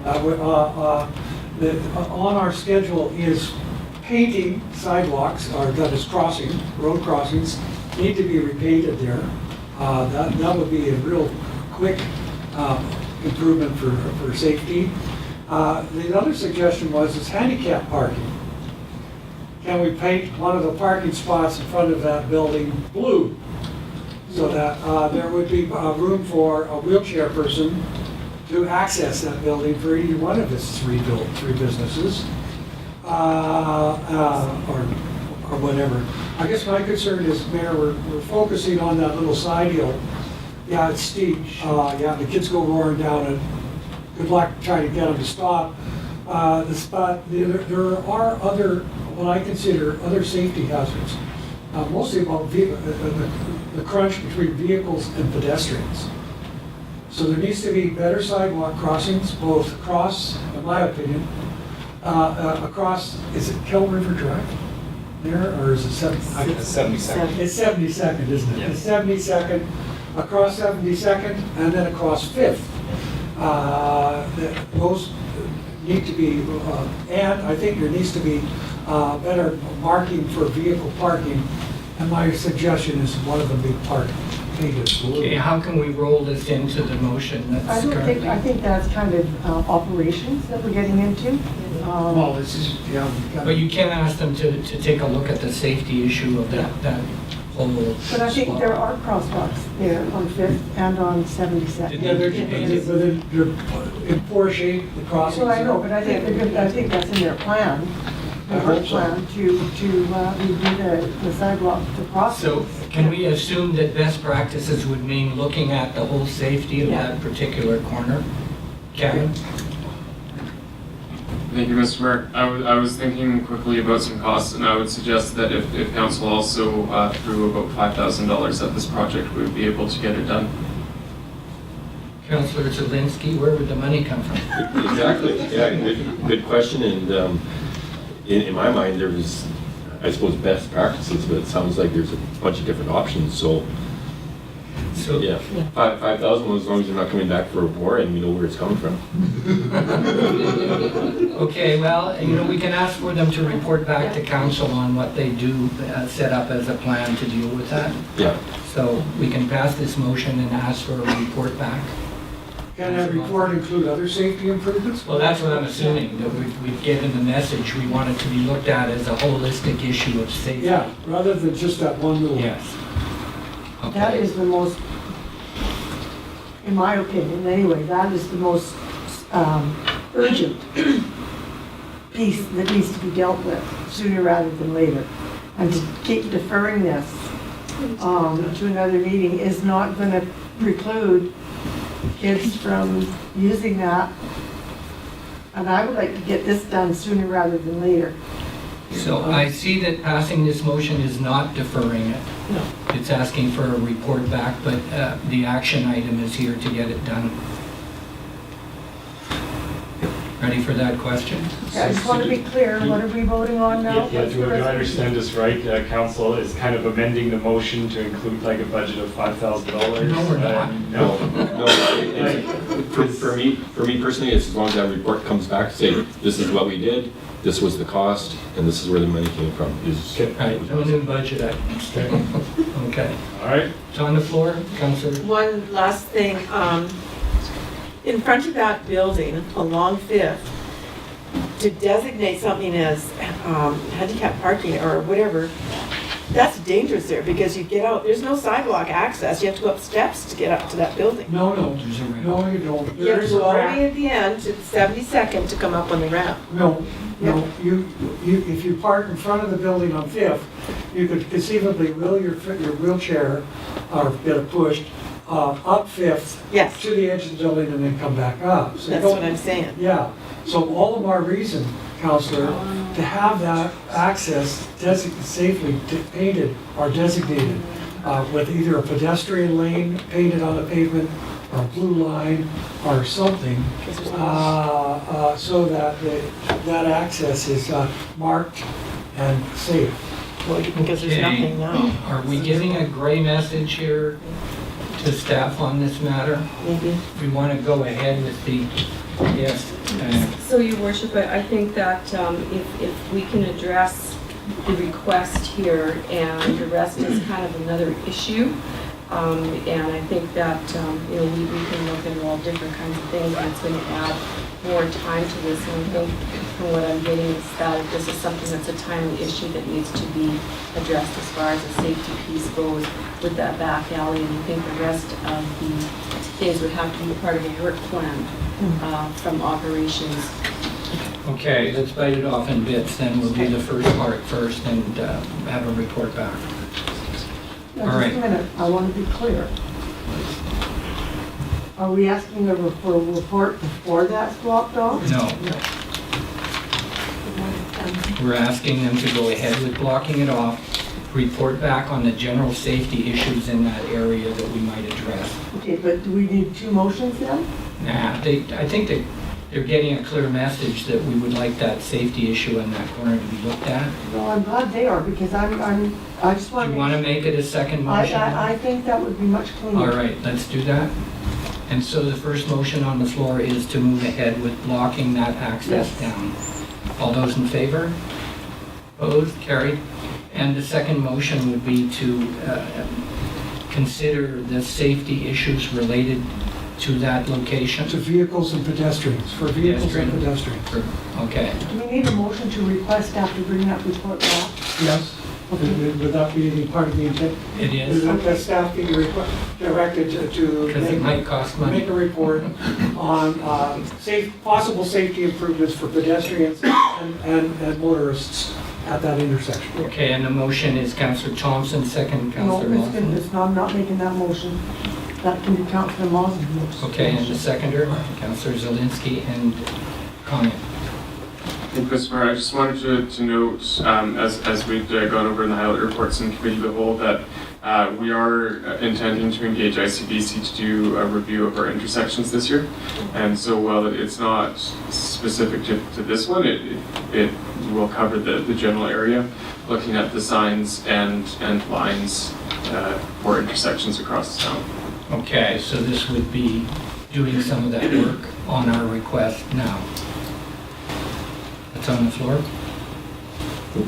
On our schedule is painting sidewalks, or that is road crossings, need to be repainted there. That would be a real quick improvement for safety. The other suggestion is handicap parking. Can we paint one of the parking spots in front of that building blue? So that there would be room for a wheelchair person to access that building for either one of its three businesses, or whatever. I guess my concern is, Mayor, we're focusing on that little side hill. Yeah, it's steep. Yeah, the kids go roaring down it. Good luck trying to get them to stop. The spot, there are other, what I consider other safety hazards, mostly about the crunch between vehicles and pedestrians. So there needs to be better sidewalk crossings, both across, in my opinion, across, is it Kell River Drive there, or is it 72nd. It's 72nd, isn't it? Yeah. It's 72nd, across 72nd, and then across 5th. Those need to be, and I think there needs to be better marking for vehicle parking. And my suggestion is one of them be parked, painted blue. Okay, how can we roll this into the motion that's I think that's kind of operations that we're getting into. Well, this is, yeah. But you can ask them to take a look at the safety issue of that whole But I think spot. there are crosswalks there on 5th and on 72nd. Yeah, they're in poor shape, the crossings. So I know, but I think that's in their plan, I their hope work so. plan to redo the sidewalk to cross. So can we assume that best practices would mean looking at the whole safety of Yeah. that particular corner? Kevin? Thank you, Mr. Mayor. I was thinking quickly about some costs, and I would suggest that if council also threw about $5,000 at this project, we would be able to get it done. Councillor Zelinski, where would the money come from? Exactly, yeah, good question, and in my mind, there was, I suppose, best practices, but it sounds like there's a bunch of different options, so, So, yeah. 5,000, as long as you're not coming back for more and we know where it's coming from. okay, well, we can ask for them to report back to council on what they do set up as a plan to deal with that. Yeah. So we can pass this motion and ask for a report back. Can that report include other safety improvements? Well, that's what I'm assuming, that we've given the message, we want it to be looked at as a holistic issue of safety. Yeah, rather than just that one little. Yes. That Okay. is the most, in my opinion anyway, that is the most urgent piece that needs to be dealt with sooner rather than later. And to keep deferring this to another meeting is not going to preclude kids from using that. And I would like to get this done sooner rather than later. So I see that passing this motion is not deferring it. No. It's asking for a report back, but the action item is here to get it done. Ready for that question? I just want to be clear, what are we voting on now? Yeah, do I understand this right? Council is kind of amending the motion to include like a budget of $5,000? No, we're not. No. No, for me personally, it's as long as that report comes back, say, this is what we did, this was the cost, and this is where the money came from. Right, no new budget items. Okay. All right. It's on the floor, Councillor. One last thing, in front of that building along 5th, to designate something as handicap parking or whatever, that's dangerous there because you get out, there's no sidewalk access, you have to go up steps to get up to that building. No, There's a ramp. no, you don't. You have There to is go a all the ramp. way at the end to 72nd to come up on the ramp. No, if you park in front of the building on 5th, you could conceivably wheel your wheelchair or get it pushed up 5th Yes, to the edge of the building and then come back up. So you that's don't- what I'm saying. Yeah, so all the more reason, Counselor, to have that access safely painted or designated with either a pedestrian lane painted on the pavement or a blue line or something, 'Cause there's no- so that that access is marked and safe. Well, because there's Okay. nothing now, Are we giving a gray message here to staff on this matter? maybe. We want to go ahead with the, yes, So, Your Worship, I think that if we can address the request here and the rest is kind of another issue, And I think that, you know, we can look at all different kinds of things, and it's going to add more time to this. And I think from what I'm getting is that this is something that's a timely issue that needs to be addressed as far as the safety piece goes with that back alley. And I think the rest of the things would have to be part of a work plan from operations. Okay, let's bite it off in bits, then we'll do the first part first and have a report back. Now, All just right. a minute, I want to be clear. Are we asking for a report before that's blocked off? No, we're asking them to go ahead with blocking it off, report back on the general safety issues in that area that we might address. Okay, but do we need 2 motions then? Nah, I think that they're getting a clear message that we would like that safety issue in that corner to be looked at. No, I'm glad they are, because I just Do want you to... want to make it a second motion? I think that would be much cleaner. All right, let's do that. And so the first motion on the floor is to move ahead with blocking that access Yes. down. All those in favor? Opposed? Carried. And the second motion would be to consider the safety issues related to that location. To vehicles and pedestrians, for vehicles and pedestrians. Okay. Do we need a motion to request staff to bring that report back? Yes. Would that be any part of the intent? It Is is, that staff being directed to because it might cost money. make a report on possible safety improvements for pedestrians and motorists at that intersection? Okay, and the motion is Councillor Thompson, second No, Councillor Lawson. it's not, I'm not making that motion. That can be Councillor Lawson's motion. Okay, and the seconder, Councillor Zelinski, and comment. And Christopher, I just wanted to note, as we've gone over in the highlight reports in committee of the whole, that we are intending to engage ICBC to do a review of our intersections this year. And so while it's not specific to this one, it will cover the general area, looking at the signs and lines for intersections across the town. Okay, so this would be doing some of that work on our request now. It's on the floor.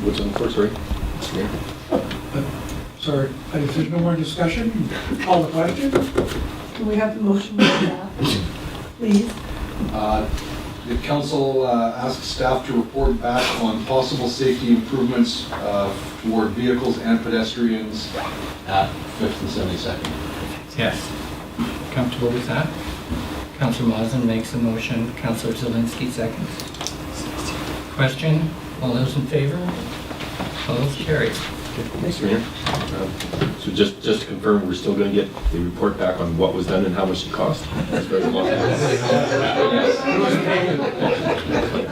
What's on the floor, sorry? Sorry, if there's no more discussion, call the question. Can we have the motion with that, please? The council asks staff to report back on possible safety improvements toward vehicles and pedestrians at 5th and 72nd. Yes. Comfortable with that? Councillor Lawson makes the motion, Councillor Zelinski seconds. Question? All those in favor? Opposed? Carried. Thanks, Mayor. So just to confirm, we're still going to get the report back on what was done and how much it cost? That's very long.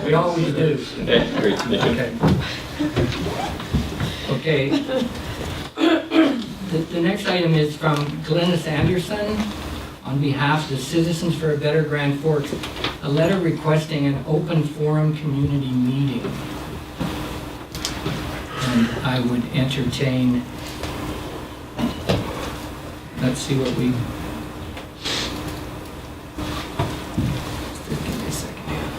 We always do. Okay, great, thank you. Okay. The next item is from Glynis Andersson on behalf of the Citizens for a Better Grand Forks, a letter requesting an open forum community meeting. And I would entertain, let's see what we... Just give me a second here.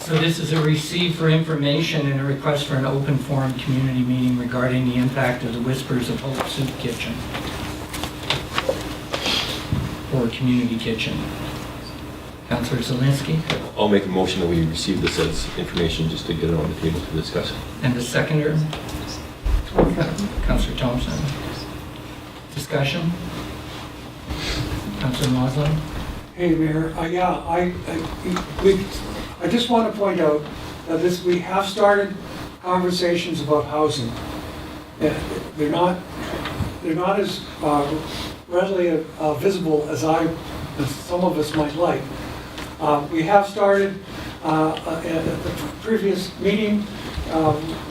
So this is a receive for information and a request for an open forum community meeting regarding the impact of the Whispers of Hope Soup Kitchen or community kitchen. Councillor Zelinski, I'll make a motion that we receive this as information just to get it on the table to discuss. and the seconder, Councillor Thompson. Discussion? Councillor Moslin? Hey, Mayor, I just want to point out that we have started conversations about housing. They're not as readily visible as some of us might like. We have started at the previous meeting.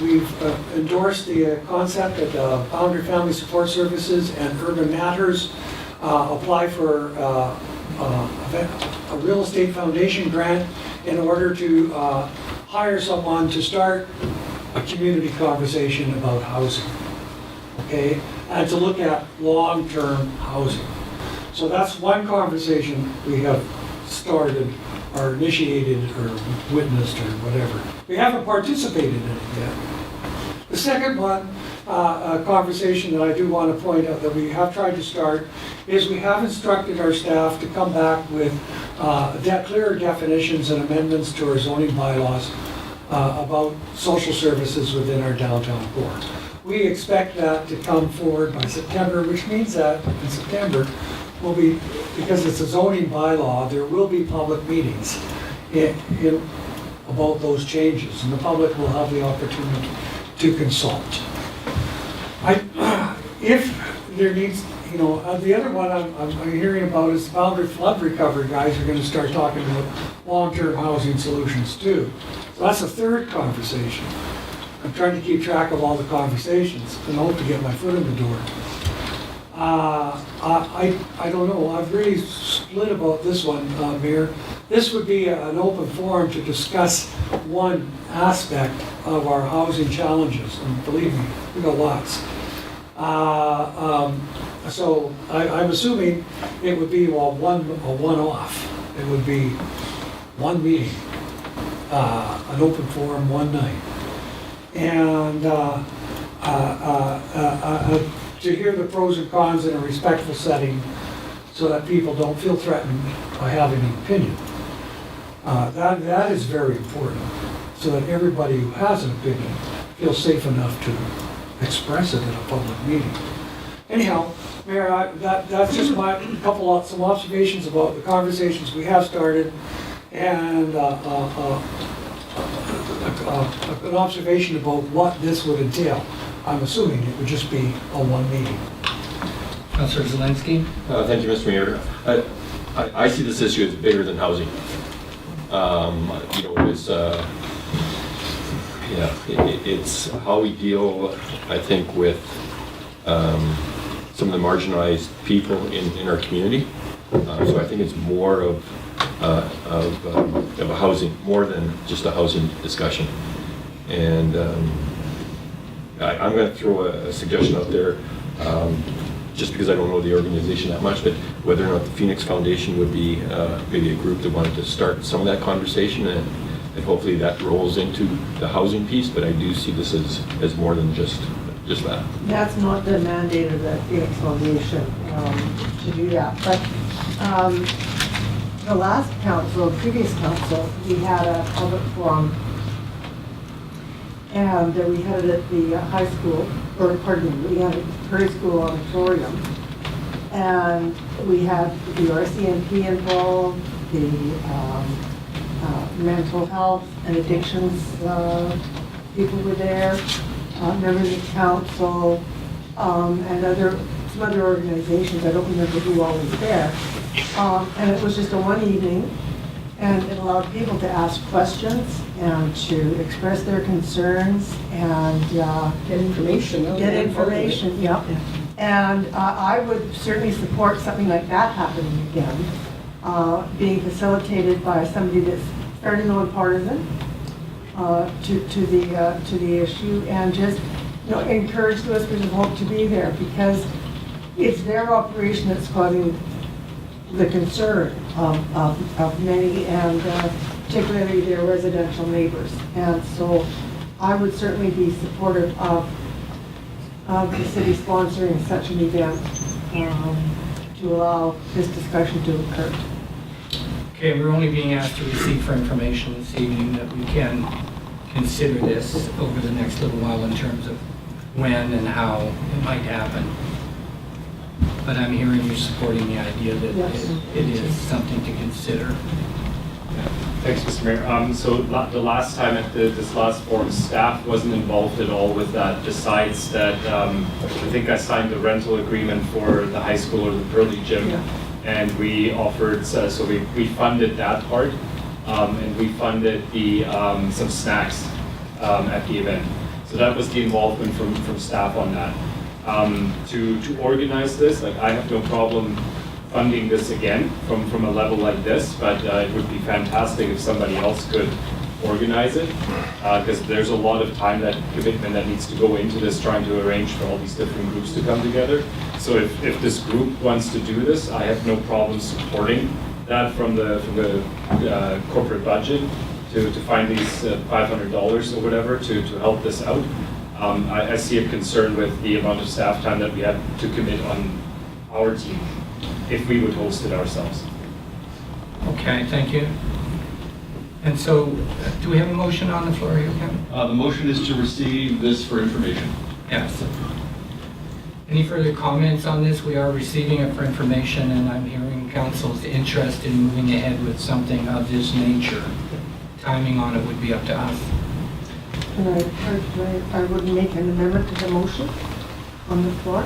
We've endorsed the concept that Boundary Family Support Services and Urban Matters apply for a real estate foundation grant in order to hire someone to start a community conversation about housing, okay? And to look at long-term housing. So that's one conversation we have started or initiated or witnessed or whatever. We haven't participated in it yet. The second one, a conversation that I do want to point out that we have tried to start is we have instructed our staff to come back with clearer definitions and amendments to our zoning bylaws about social services within our downtown core. We expect that to come forward by September, which means that in September will be, because it's a zoning bylaw, there will be public meetings about those changes, and the public will have the opportunity to consult. If there needs, the other one I'm hearing about is the boundary flood recovery guys are going to start talking about long-term housing solutions too. So that's a third conversation. I'm trying to keep track of all the conversations and hope to get my foot in the door. I don't know, I've really split about this one, Mayor. This would be an open forum to discuss one aspect of our housing challenges, and believe me, we've got lots. So I'm assuming it would be a one-off. It would be one meeting, an open forum one night. And to hear the pros and cons in a respectful setting so that people don't feel threatened by having an opinion. That is very important, so that everybody who has an opinion feels safe enough to express it in a public meeting. Anyhow, Mayor, that's just some observations about the conversations we have started, and an observation about what this would entail. I'm assuming it would just be a one meeting. Councillor Zelinski? Thank you, Mr. Mayor. I see this issue as bigger than housing. It's how we deal, I think, with some of the marginalized people in our community. So I think it's more of a housing, more than just a housing discussion. And I'm going to throw a suggestion out there, just because I don't know the organization that much, but whether or not the Phoenix Foundation would be maybe a group that wanted to start some of that conversation, and hopefully that rolls into the housing piece. But I do see this as more than just that. That's not the mandate of the Phoenix Foundation to do that. But the last council, previous council, we had a public forum, and we had it at the high school, or pardon me, we had it at the Prairie School auditorium, and we had the RCMP involved, the mental health and addictions people were there, members of council, and some other organizations. I don't remember who all was there. And it was just a one evening, and it allowed people to ask questions and to express their concerns and Get information. yeah. And I would certainly support something like that happening again, being facilitated by somebody that's fairly nonpartisan to the issue, and just encourage the listeners of hope to be there, because it's their operation that's causing the concern of many, and particularly their residential neighbors. And so I would certainly be supportive of the city sponsoring such an event to allow this discussion to occur. Okay, we're only being asked to receive for information this evening that we can consider this over the next little while in terms of when and how it might happen. But I'm hearing you supporting the idea that Yes. it is something to consider. Thanks, Mr. Mayor. So the last time at this last forum, staff wasn't involved at all with that, besides that I think I signed the rental agreement for the high school or the Burley gym. Yeah. And we offered, so we funded that part, and we funded the some snacks at the event. So that was the involvement from staff on that. To organize this, like, I have no problem funding this again from a level like this, but it would be fantastic if somebody else could organize it, because there's a lot of time, that commitment that needs to go into this, trying to arrange for all these different groups to come together. So if this group wants to do this, I have no problem supporting that from the corporate budget to find these $500 or whatever to help this out. I see a concern with the amount of staff time that we have to commit on our team if we would host it ourselves. Okay, thank you. And so, do we have a motion on the floor here, Kevin? The motion is to receive this for information. Yes. Any further comments on this? We are receiving it for information, and I'm hearing council's interest in moving ahead with something of this nature. Timing on it would be up to us. And I would make an amendment to the motion on the floor.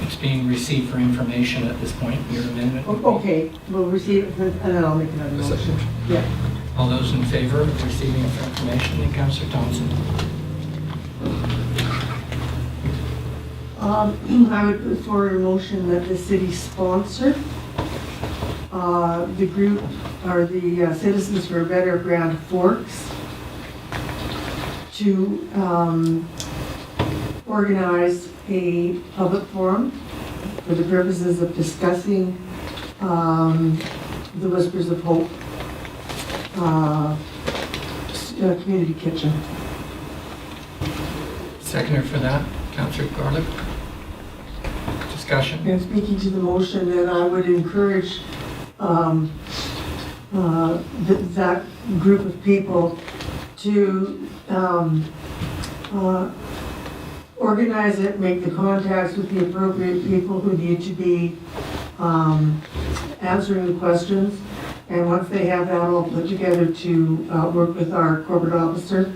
It's being received for information at this point, your amendment. Okay, we'll receive it, and then I'll make another motion. Yeah. All those in favor of receiving it for information, and Councillor Thompson? I would put forward a motion that the city sponsor the group, or the Citizens for a Better Grand Forks, to organize a public forum for the purposes of discussing the Whispers of Hope community kitchen. Seconder for that, Councillor Garlick. Discussion. And speaking to the motion, then I would encourage that group of people to organize it, make the contacts with the appropriate people who need to be answering the questions. And once they have that all put together, to work with our corporate officer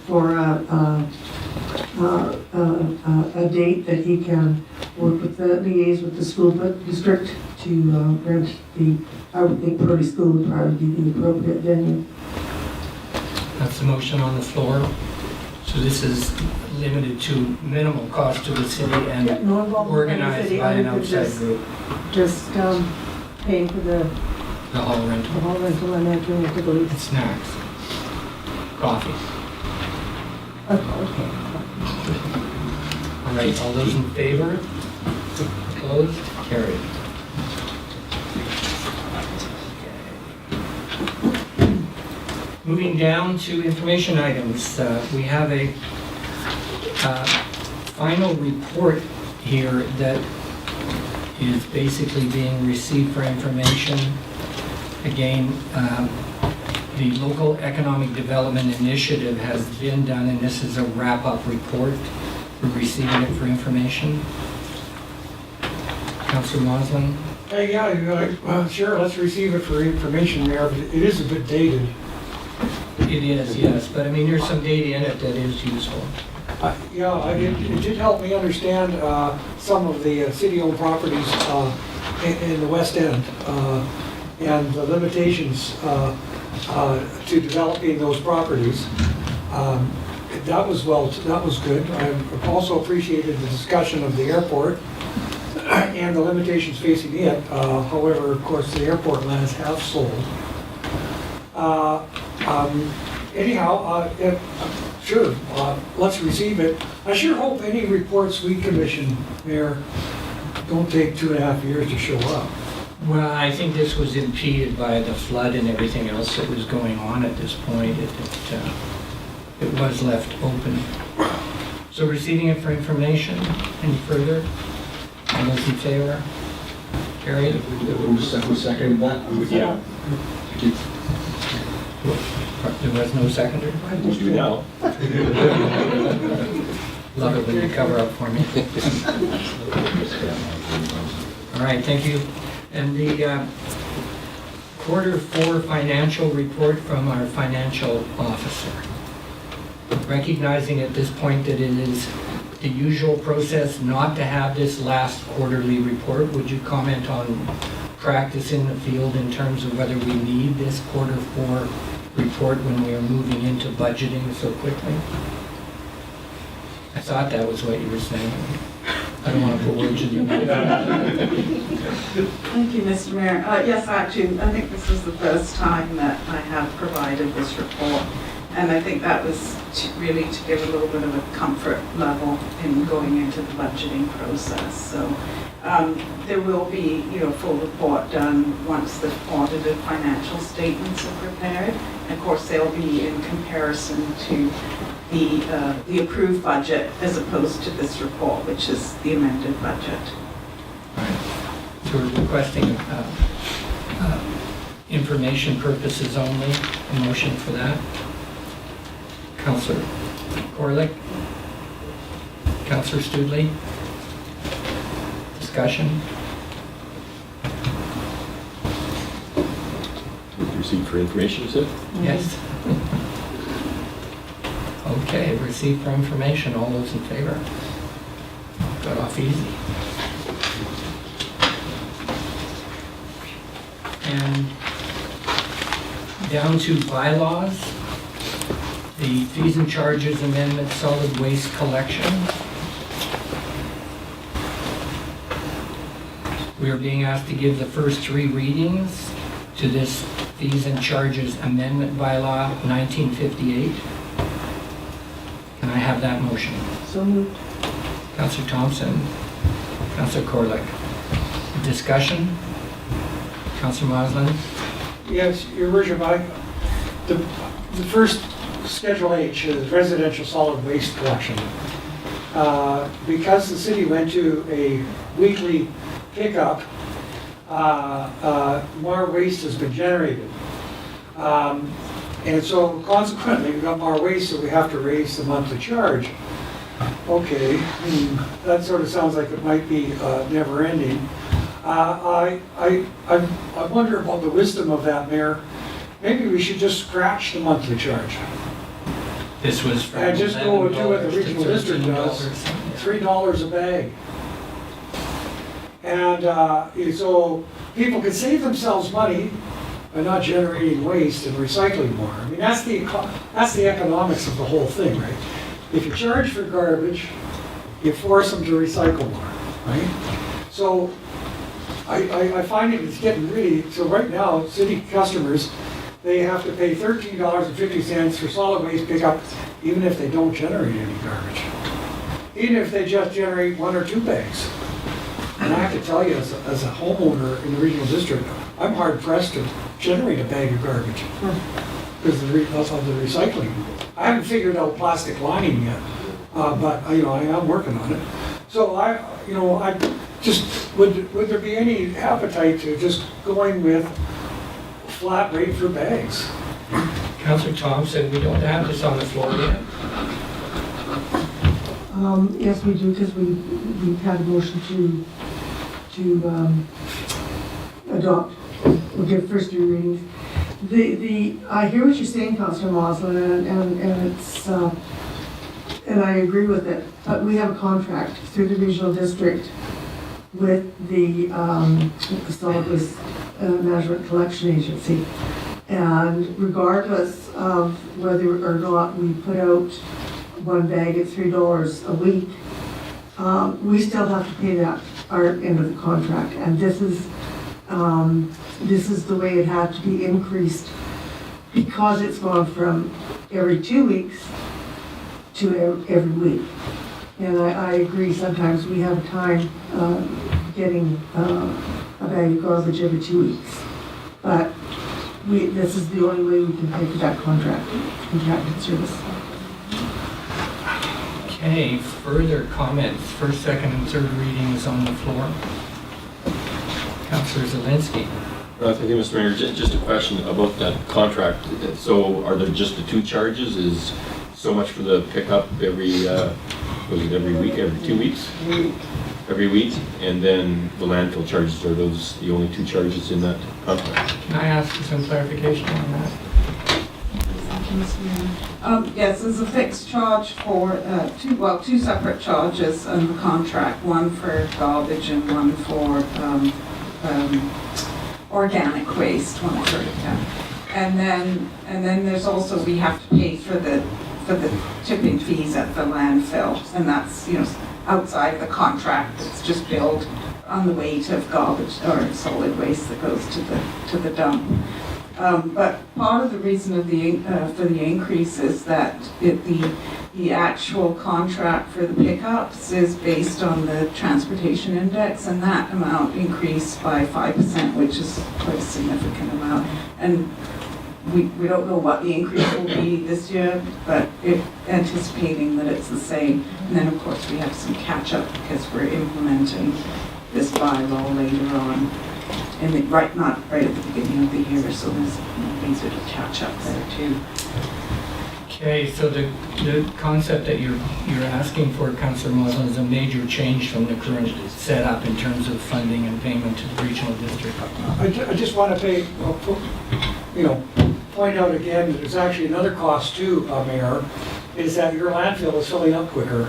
for a date that he can work with the liaise with the school district to rent the, I would think Purdy School would probably be the appropriate venue. That's the motion on the floor. So this is limited to minimal cost to the city and Yeah, no involvement by the organized city, by an other than outside group. Just paying for the hall rental. hall rental and entering into the And lease. snacks. Coffee. Okay. All right, all those in favor? Opposed? Carried. Moving down to information items, we have a final report here that is basically being received for information. Again, the Local Economic Development Initiative has been done, and this is a wrap-up report. We're receiving it for information. Councillor Moslin? Yeah, sure, let's receive it for information, Mayor, but it is a bit dated. It is, yes, but I mean, there's some data in it that is useful. It did help me understand some of the city-owned properties in the West End and the limitations to developing those properties. That was good. I also appreciated the discussion of the airport and the limitations facing it. However, of course, the airport lands have sold. Sure, let's receive it. I sure hope any reports we commission, Mayor, don't take 2.5 years to show up. Well, I think this was impeded by the flood and everything else that was going on at this point. It was left open. So receiving it for information, any further? All those in favor? Carried? Who seconded that? Yeah. There was no seconder? We'll do now. Love it when you cover up for me. All right, thank you. And the Q4 financial report from our financial officer. Recognizing at this point that it is the usual process not to have this last quarterly report, would you comment on practice in the field in terms of whether we need this Q4 report when we are moving into budgeting so quickly? I thought that was what you were saying. I don't want to put words in your mouth. Thank you, Mr. Mayor. Yes, actually, I think this is the first time that I have provided this report. And I think that was really to give a little bit of a comfort level in going into the budgeting process. So there will be, a full report done once the audited financial statements are prepared. And of course, they'll be in comparison to the approved budget as opposed to this report, which is the amended budget. So we're requesting information purposes only, a motion for that. Councillor Corlick? Councillor Studley? Discussion? Received for information, is it? Yes? Okay, received for information. All those in favor? Got off easy. And down to bylaws, the fees and charges amendment, solid waste collection. We are being asked to give the first 3 readings to this fees and charges amendment bylaw 1958. Can I have that motion? So moved. Councillor Thompson, Councillor Corlick. Discussion? Councillor Moslin? Yes, your worship, the first Schedule H is residential solid waste collection. Because the city went to a weekly pickup, more waste has been generated. And so consequently, we've got more waste, so we have to raise the monthly charge. Okay, that sort of sounds like it might be never ending. I wonder about the wisdom of that, Mayor. Maybe we should just scratch the monthly charge. This was from And just go and do what the $11 to regional district does, $3 a bag. And so people can save themselves money by not generating waste and recycling more. I mean, that's the economics of the whole thing, right? If you charge for garbage, you force them to recycle more, right? So I find it's getting really, so right now, city customers, they have to pay $13.50 for solid waste pickup, even if they don't generate any garbage. Even if they just generate 1 or 2 bags. And I have to tell you, as a homeowner in the regional district, I'm hard pressed to generate a bag of garbage because of the recycling. I haven't figured out plastic lining yet, but I am working on it. So I just would there be any appetite to just going with flat rate for bags? Councillor Thompson, we don't have this on the floor yet. Yes, we do, because we've had a motion to adopt. We'll give first 3 readings. I hear what you're saying, Councillor Moslin, and it's and I agree with it. But we have a contract through the regional district with the solid waste management collection agency, and regardless of whether or not we put out 1 bag at $3 a week, we still have to pay that our end of the contract, and this is the way it had to be increased because it's gone from every 2 weeks to every week. And I agree, sometimes we have a time getting a bag of garbage every 2 weeks. But this is the only way we can pay for that contracted service. Okay, further comments, first, second, and third readings on the floor. Councillor Zelinski. Thank you, Mr. Mayor. Just a question about that contract. So are there just the 2 charges? Is so much for the pickup every, was it every week, every 2 weeks? Every week? And then the landfill charges, are those the only 2 charges in that contract? Can I ask for some clarification on that? Yes, there's a fixed charge for 2 separate charges in the contract, one for garbage and one for organic waste, 1/3 of that. And then there's also, we have to pay for the for the tipping fees at the landfill, and that's, you know, outside the contract. It's just billed on the weight of garbage or solid waste that goes to the dump. But part of the reason of for the increase is that the actual contract for the pickups is based on the transportation index, and that amount increased by 5%, which is quite a significant amount. And we don't know what the increase will be this year, but anticipating that it's the same. And then, of course, we have some catch-up because we're implementing this bylaw later on. And not right at the beginning of the year, so there's things that will catch up there too. Okay, so the concept that you're asking for, Councillor Moslin, is a major change from the current setup in terms of funding and payment to the regional district. I just want to point out again that there's actually another cost too, Mayor, is that your landfill is filling up quicker.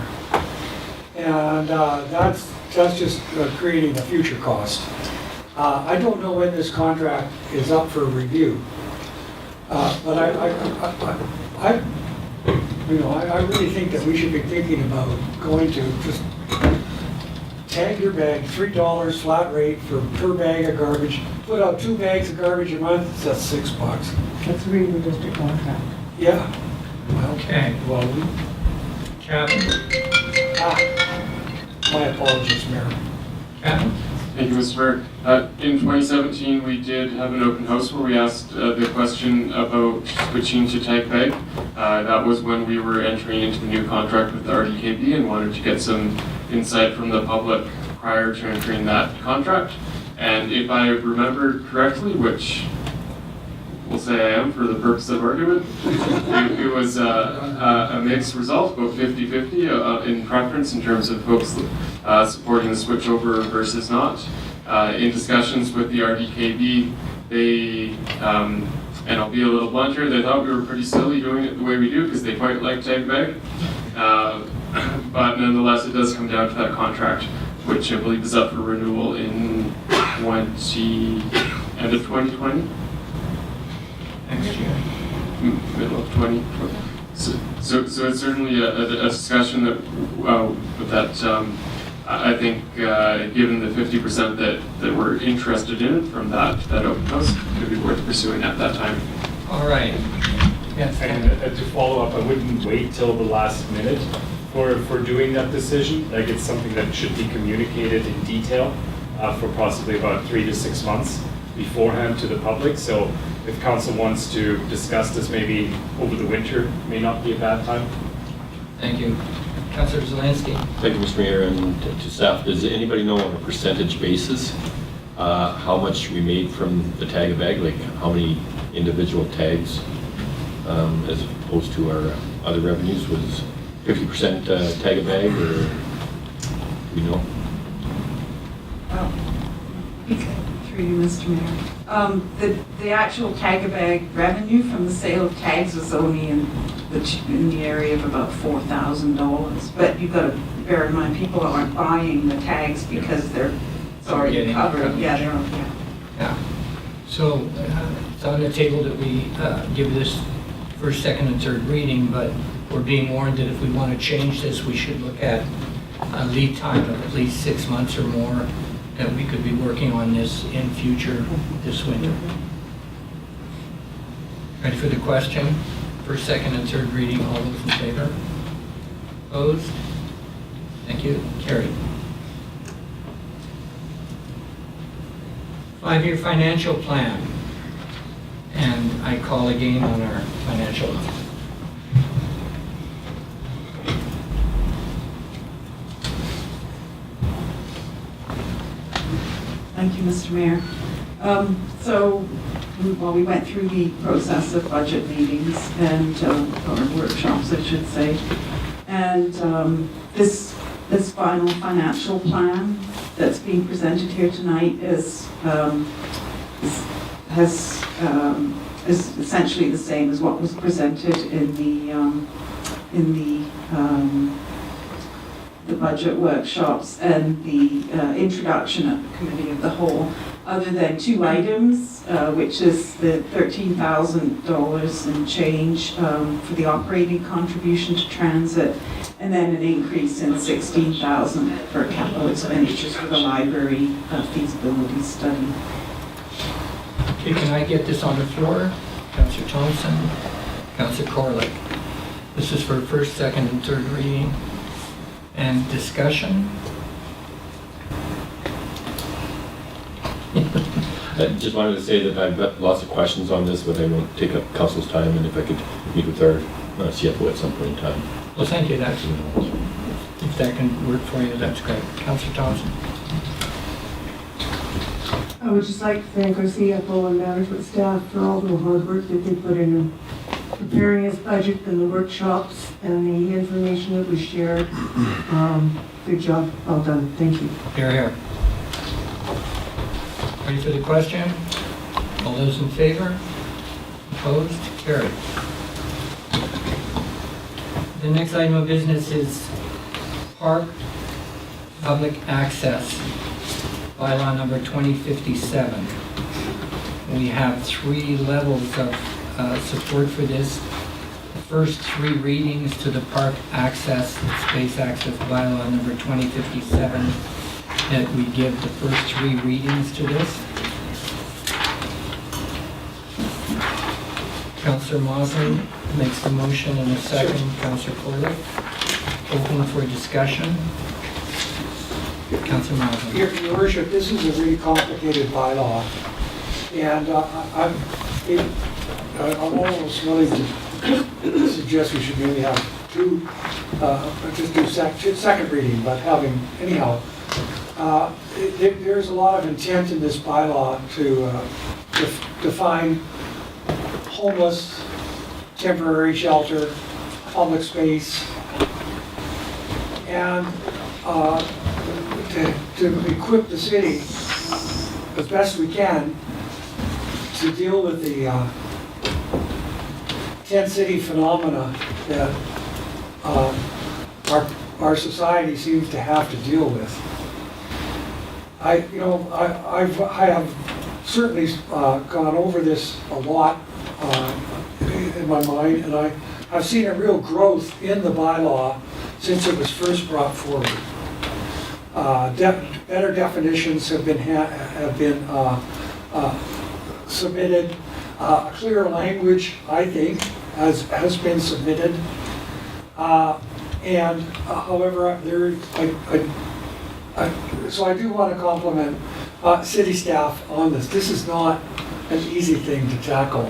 And that's just creating a future cost. I don't know when this contract is up for review, but I really think that we should be thinking about going to just tag your bag, $3 flat rate for per bag of garbage. Put out 2 bags of garbage a month, that's $6. That's a regional district contract. Yeah. Okay. Well, Captain? my apologies, Mayor. Captain? Thank you, Mr. Mayor. In 2017, we did have an open house where we asked the question about switching to tag bag. That was when we were entering into the new contract with the RDKB and wanted to get some insight from the public prior to entering that contract. And if I remember correctly, which we'll say I am for the purpose of argument, it was a mixed result, about 50-50 in preference in terms of folks supporting the switchover versus not. In discussions with the RDKB, they, and I'll be a little blunt here, they thought we were pretty silly doing it the way we do because they quite like tag bag. But nonetheless, it does come down to that contract, which I believe is up for renewal in end of 2020. Next year. Middle of 2020. So it's certainly a discussion that I think given the 50% that were interested in it from that open house, it could be worth pursuing at that time. All right. Yes. And to follow up, I wouldn't wait till the last minute for doing that decision. Like, it's something that should be communicated in detail for possibly about 3 to 6 months beforehand to the public. So if council wants to discuss this maybe over the winter, may not be a bad time. Thank you. Councillor Zelinski. Thank you, Mr. Mayor, and to staff. Does anybody know on a percentage basis how much we made from the tag a bag? Like how many individual tags as opposed to our other revenues? Was 50% tag a bag, or do we know? Through you, Mr. Mayor. The actual tag-a-bag revenue from the sale of tags was only in the area of about $4,000. But you've got to bear in mind, people aren't buying the tags because they're already covered. Yeah, they're on. Yeah. So it's on the table that we give this first, second, and third reading, but we're being warned that if we want to change this, we should look at a lead time of at least 6 months or more, that we could be working on this in future this winter. Ready for the question? First, second, and third reading. All those in favor? Opposed? Thank you. Carried. 5-year financial plan. And I call again on our financial. Thank you, Mr. Mayor. We went through the process of budget meetings and, or workshops, I should say. And this final financial plan that's being presented here tonight is essentially the same as what was presented in the budget workshops and the introduction at the Committee of the Whole. other than two items, which is the $13,000 and change for the operating contribution to transit, and then an increase in $16,000 for capital expenditures for the library feasibility study. Okay, can I get this on the floor? Councillor Thompson, Councillor Corlick. This is for first, second, and third reading. And discussion? I just wanted to say that I've got lots of questions on this, but I won't take up council's time, and if I could meet with our CFO at some point in time. Well, thank you, that's, if that can work for you, that's great. Councillor Thompson. I would just like to thank our CFO and management staff for all the hard work that they put in preparing his budget and the workshops and the information that was shared. Good job, well done, thank you. Here, here. Ready for the question? All those in favor? Opposed? Carried. The next item of business is Park Public Access, Bylaw number 2057. We have 3 levels of support for this. The first 3 readings to the Park Access, Space Access Bylaw number 2057, that we give the first 3 readings to this. Councillor Mosley makes the motion in a second. Councillor Corley. Open for discussion. Councillor Mosley. Your worship, this is a really complicated bylaw, and I'm almost willing to suggest we should maybe have 2, just do second reading, but having, anyhow, there's a lot of intent in this bylaw to define homeless, temporary shelter, public space, and to equip the city as best we can to deal with the tent city phenomena that our society seems to have to deal with. I have certainly gone over this a lot in my mind, and I've seen a real growth in the bylaw since it was first brought forward. Better definitions have been submitted. Clearer language, I think, has been submitted. However, so I do want to compliment city staff on this. This is not an easy thing to tackle.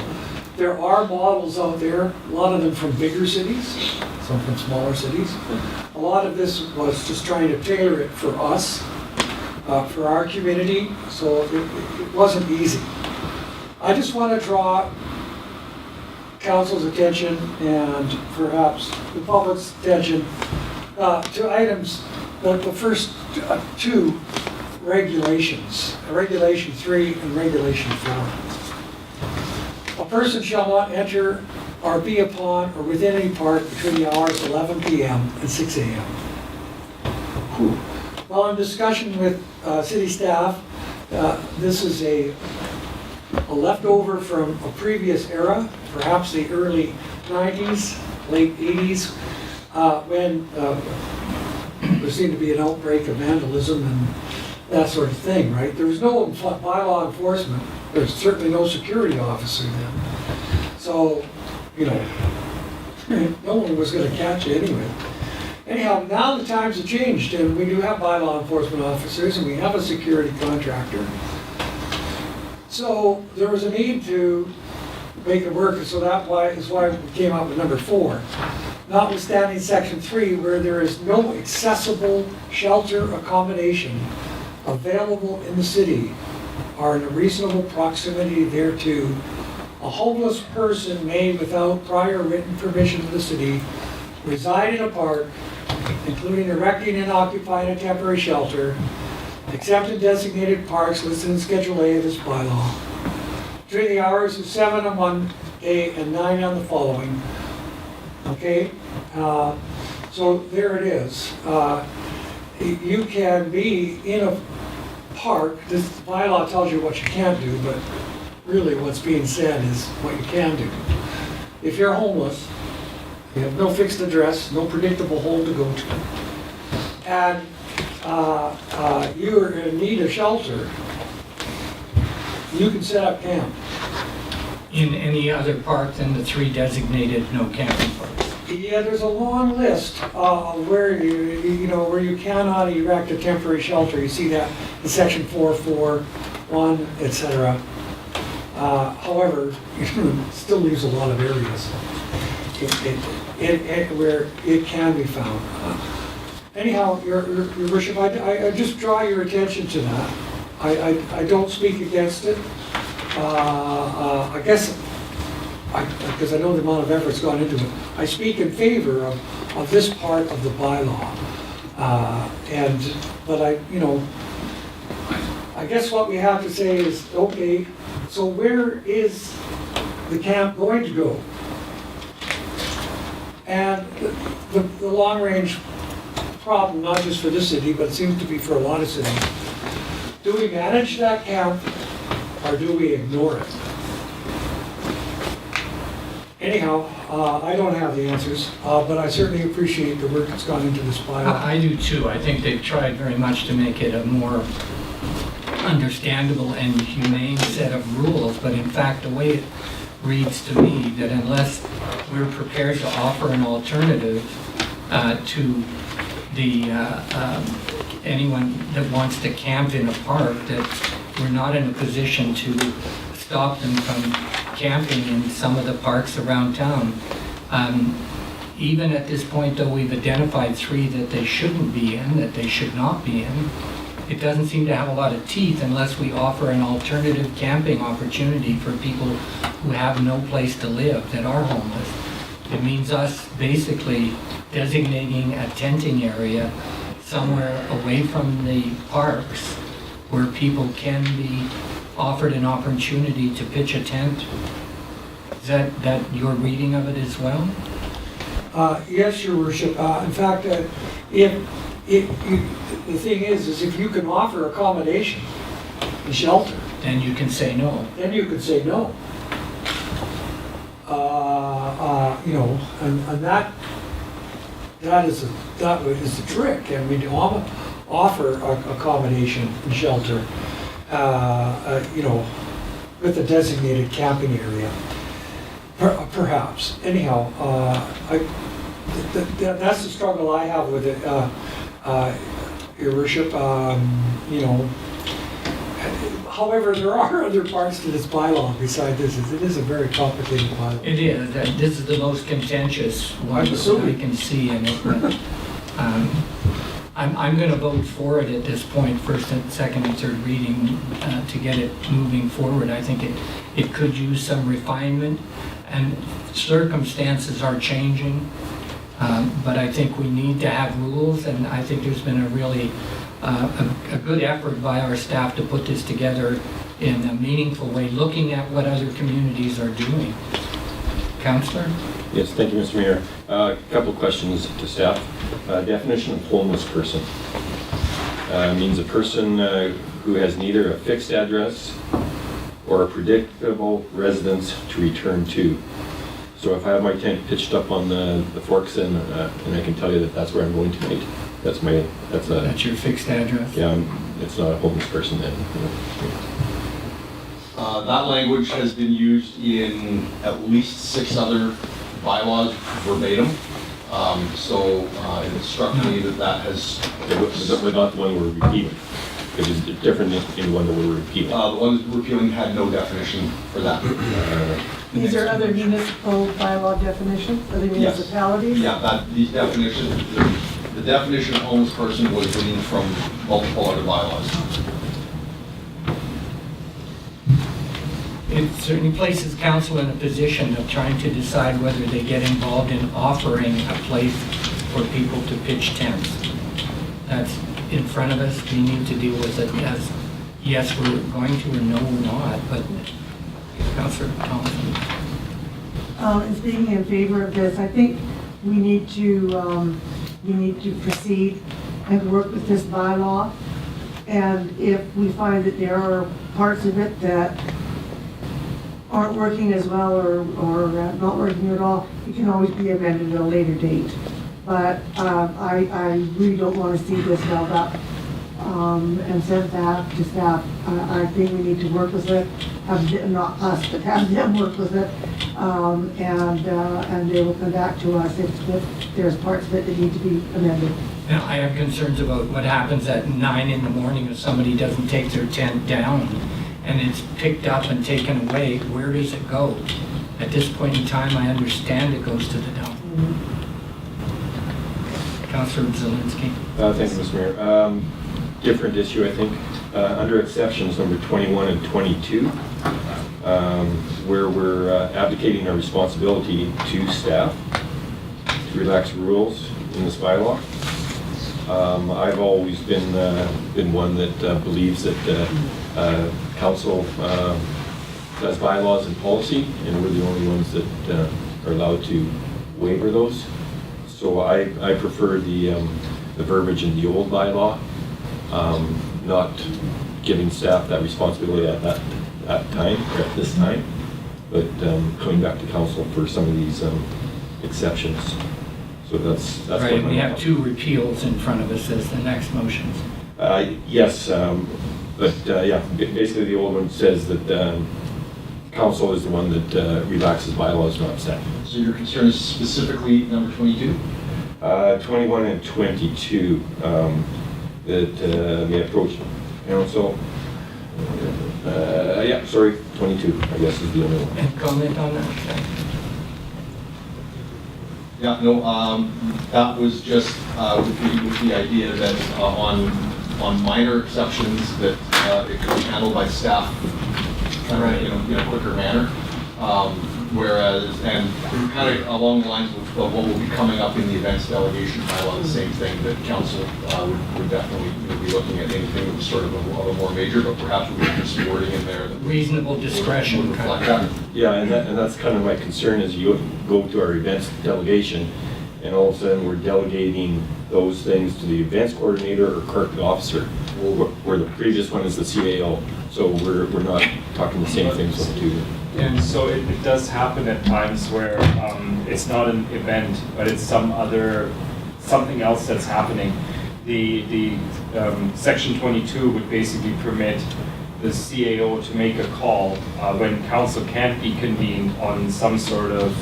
There are models out there, a lot of them from bigger cities, some from smaller cities. A lot of this was just trying to tailor it for us, for our community, so it wasn't easy. I just want to draw council's attention and perhaps the public's attention to items, the first 2 regulations, Regulation 3 and Regulation 4. A person shall not enter or be upon or within any part between the hours 11 p.m. and 6 a.m. Well, in discussion with city staff, this is a leftover from a previous era, perhaps the early 90s, late 80s, when there seemed to be an outbreak of vandalism and that sort of thing, right? There was no bylaw enforcement. There was certainly no security officer then. So, no one was going to catch you anyway. Anyhow, now the times have changed, and we do have bylaw enforcement officers, and we have a security contractor. So there was a need to make it work, so is why we came up with number 4. Notwithstanding Section 3, where there is no accessible shelter accommodation available in the city, or in a reasonable proximity thereto, a homeless person may, without prior written permission of the city, reside in a park, including erecting and occupying a temporary shelter, except in designated parks listed in Schedule A of this bylaw, between the hours of 7 on one day and 9 on the following. Okay? So there it is. You can be in a park, this bylaw tells you what you can't do, but really what's being said is what you can do. If you're homeless, you have no fixed address, no predictable home to go to, and you're in need of shelter, you can set up camp. In any other park than the 3 designated no camping parks? Yeah, there's a long list where where you cannot erect a temporary shelter. You see that in section 441, etc. However, still leaves a lot of areas where it can be found. Anyhow, Your Worship, I just draw your attention to that. I don't speak against it. I guess, because I know the amount of effort's gone into it, I speak in favor of this part of the bylaw. But I guess what we have to say is, okay, so where is the camp going to go? And the long-range problem, not just for this city, but it seems to be for a lot of cities, do we manage that camp or do we ignore it? Anyhow, I don't have the answers, but I certainly appreciate the work that's gone into this bylaw. I do too. I think they've tried very much to make it a more understandable and humane set of rules, but in fact, the way it reads to me, that unless we're prepared to offer an alternative to the anyone that wants to camp in a park, that we're not in a position to stop them from camping in some of the parks around town. Even at this point, though, we've identified 3 that they shouldn't be in, that they should not be in. It doesn't seem to have a lot of teeth unless we offer an alternative camping opportunity for people who have no place to live, that are homeless. It means us basically designating a tenting area somewhere away from the parks where people can be offered an opportunity to pitch a tent. Is that your reading of it as well? Yes, Your Worship. In fact, the thing is if you can offer accommodation and shelter, Then you can say no. then you can say no. And that is the trick. I mean, to offer accommodation and shelter, with a designated camping area, perhaps. Anyhow, that's the struggle I have with it, Your Worship. However, there are other parts to this bylaw besides this. It is a very complicated bylaw. It is. This is the most contentious one I'm that assuming. I can see in it. But, I'm going to vote for it at this point, first and second and third reading, to get it moving forward. I think it could use some refinement, and circumstances are changing. But I think we need to have rules, and I think there's been a really a good effort by our staff to put this together in a meaningful way, looking at what other communities are doing. Councillor? Yes, thank you, Mr. Mayor. A couple of questions to staff. Definition of homeless person means a person who has neither a fixed address or a predictable residence to return to. So if I have my tent pitched up on the forks and I can tell you that that's where I'm going tonight, that's your fixed address? Yeah, it's not a homeless person then. That language has been used in at least 6 other bylaws verbatim. So it struck me that has... But not the one we're repealing. It was different in the one that we're repealing. The one we're repealing had no definition for that. These are other municipal bylaw definitions, other Yes. municipalities? Yeah, these definitions, the definition of homeless person was gleaned from multiple other bylaws. It certainly places council in a position of trying to decide whether they get involved in offering a place for people to pitch tents. That's in front of us. We need to deal with it as, yes, we're going to, or no, we're not. But Councillor Thompson. In speaking in favor of this, I think we need to proceed and work with this bylaw And if we find that there are parts of it that aren't working as well or not working at all, it can always be amended at a later date. But I really don't want to see this held up and sent back to staff. I think we need to work with it, not us, but have them work with it. And they will come back to us if there's parts of it that need to be amended. Now, I have concerns about what happens at 9 in the morning if somebody doesn't take their tent down and it's picked up and taken away. Where does it go? At this point in time, I understand it goes to the dump. Councillor Zielinski. Thank you, Mr. Mayor. Different issue, I think. Under exceptions number 21 and 22, where we're abdicating our responsibility to staff to relax rules in this bylaw. I've always been one that believes that council does bylaws and policy, and we're the only ones that are allowed to waiver those. So I prefer the verbiage in the old bylaw, not giving staff that responsibility at that time, or at this time, but coming back to council for some of these exceptions. So that's Right, what and we have 2 repeals in front of us as the next motions. Yes, but yeah, basically the old one says that council is the one that relaxes bylaws, not staff. So your concern is specifically number 22? 21 and 22, that may approach council. Yeah, sorry, 22, I guess is the only one. And comment on that? Yeah, no, that was just with the idea that on minor exceptions that it could be handled by staff kind of in a quicker manner. Whereas, and kind of along the lines of what will be coming up in the events delegation bylaw, the same thing, that council would definitely be looking at anything that was sort of a more major, but perhaps we could put some wording in there that Reasonable discretion. would reflect that. Yeah, and that's kind of my concern is you go to our events delegation and all of a sudden we're delegating those things to the events coordinator or corporate officer, where the previous one is the CAO. So we're not talking the same things with the two. And so it does happen at times where it's not an event, but it's something else that's happening. The section 22 would basically permit the CAO to make a call when council can't be convened on some sort of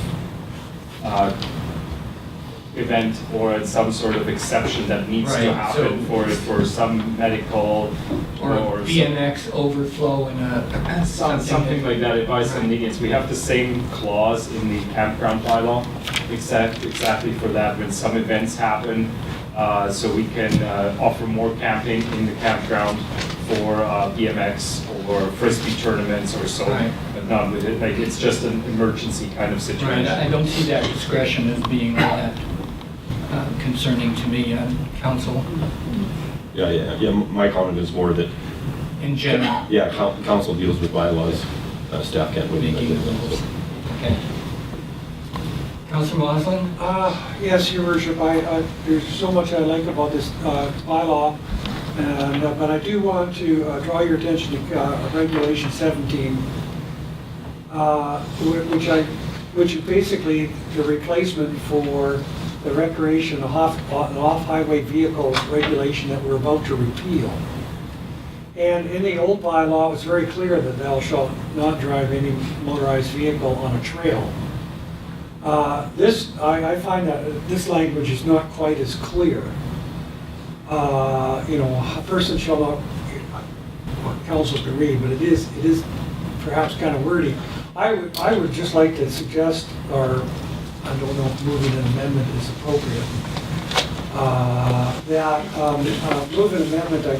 event or some sort of exception that needs to Right, happen for some medical Or BMX overflow in a... something like that, advice and convenience. We have the same clause in the campground bylaw, exactly for that, when some events happen, so we can offer more camping in the campground for BMX or frisbee tournaments or so, Right. but not with it, like, it's just an emergency kind of situation. Right, I don't see that discretion as being all that concerning to me, council Yeah, my comment is more that, in general. yeah, council deals with bylaws, staff can't wait. Making rules. Okay. Councillor Moslin? Yes, Your Worship, there's so much I like about this bylaw, but I do want to draw your attention to Regulation 17, which is basically the replacement for the recreation and off-highway vehicle regulation that we're about to repeal. And in the old bylaw, it's very clear that thou shalt not drive any motorized vehicle on a trail. I find that this language is not quite as clear. A person shall not, council can read, but it is perhaps kind of wordy. I would just like to suggest, or I don't know if moving an amendment is appropriate, that move an amendment, I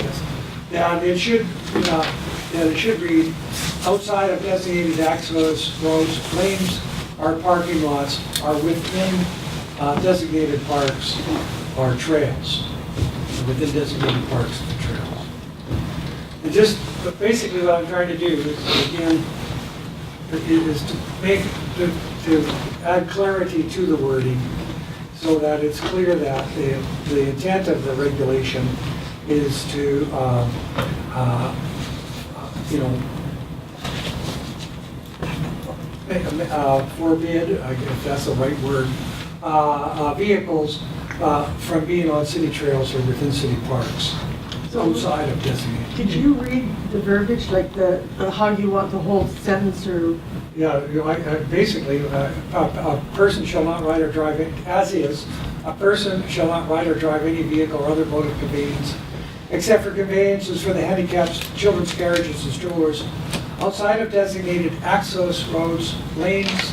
guess, that it should read, outside of designated access roads, lanes or parking lots are within designated parks or trails, within designated parks and trails. And but basically what I'm trying to do is, again, is to add clarity to the wording so that it's clear that the intent of the regulation is to, you know, forbid, if that's the right word, vehicles from being on city trails or within city parks, outside of designated. Could you read the verbiage, like how you want the whole sentence or? Yeah, you know, basically, a person shall not ride or drive, as is, a person shall not ride or drive any vehicle or other mode of conveyance, except for conveyances for the handicapped, children's carriages and strollers, outside of designated access roads, lanes,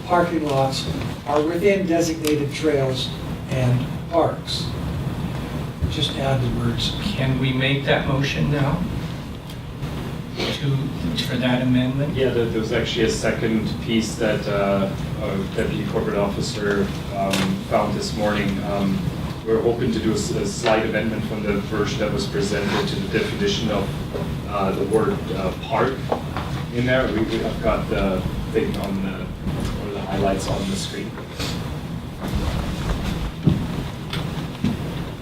parking lots, or within designated trails and parks. Just add the words. Can we make that motion now? For that amendment? Yeah, there was actually a second piece that our Deputy Corporate Officer found this morning. We're hoping to do a slight amendment from the version that was presented to the definition of the word park in there. I've got the thing on one of the highlights on the screen.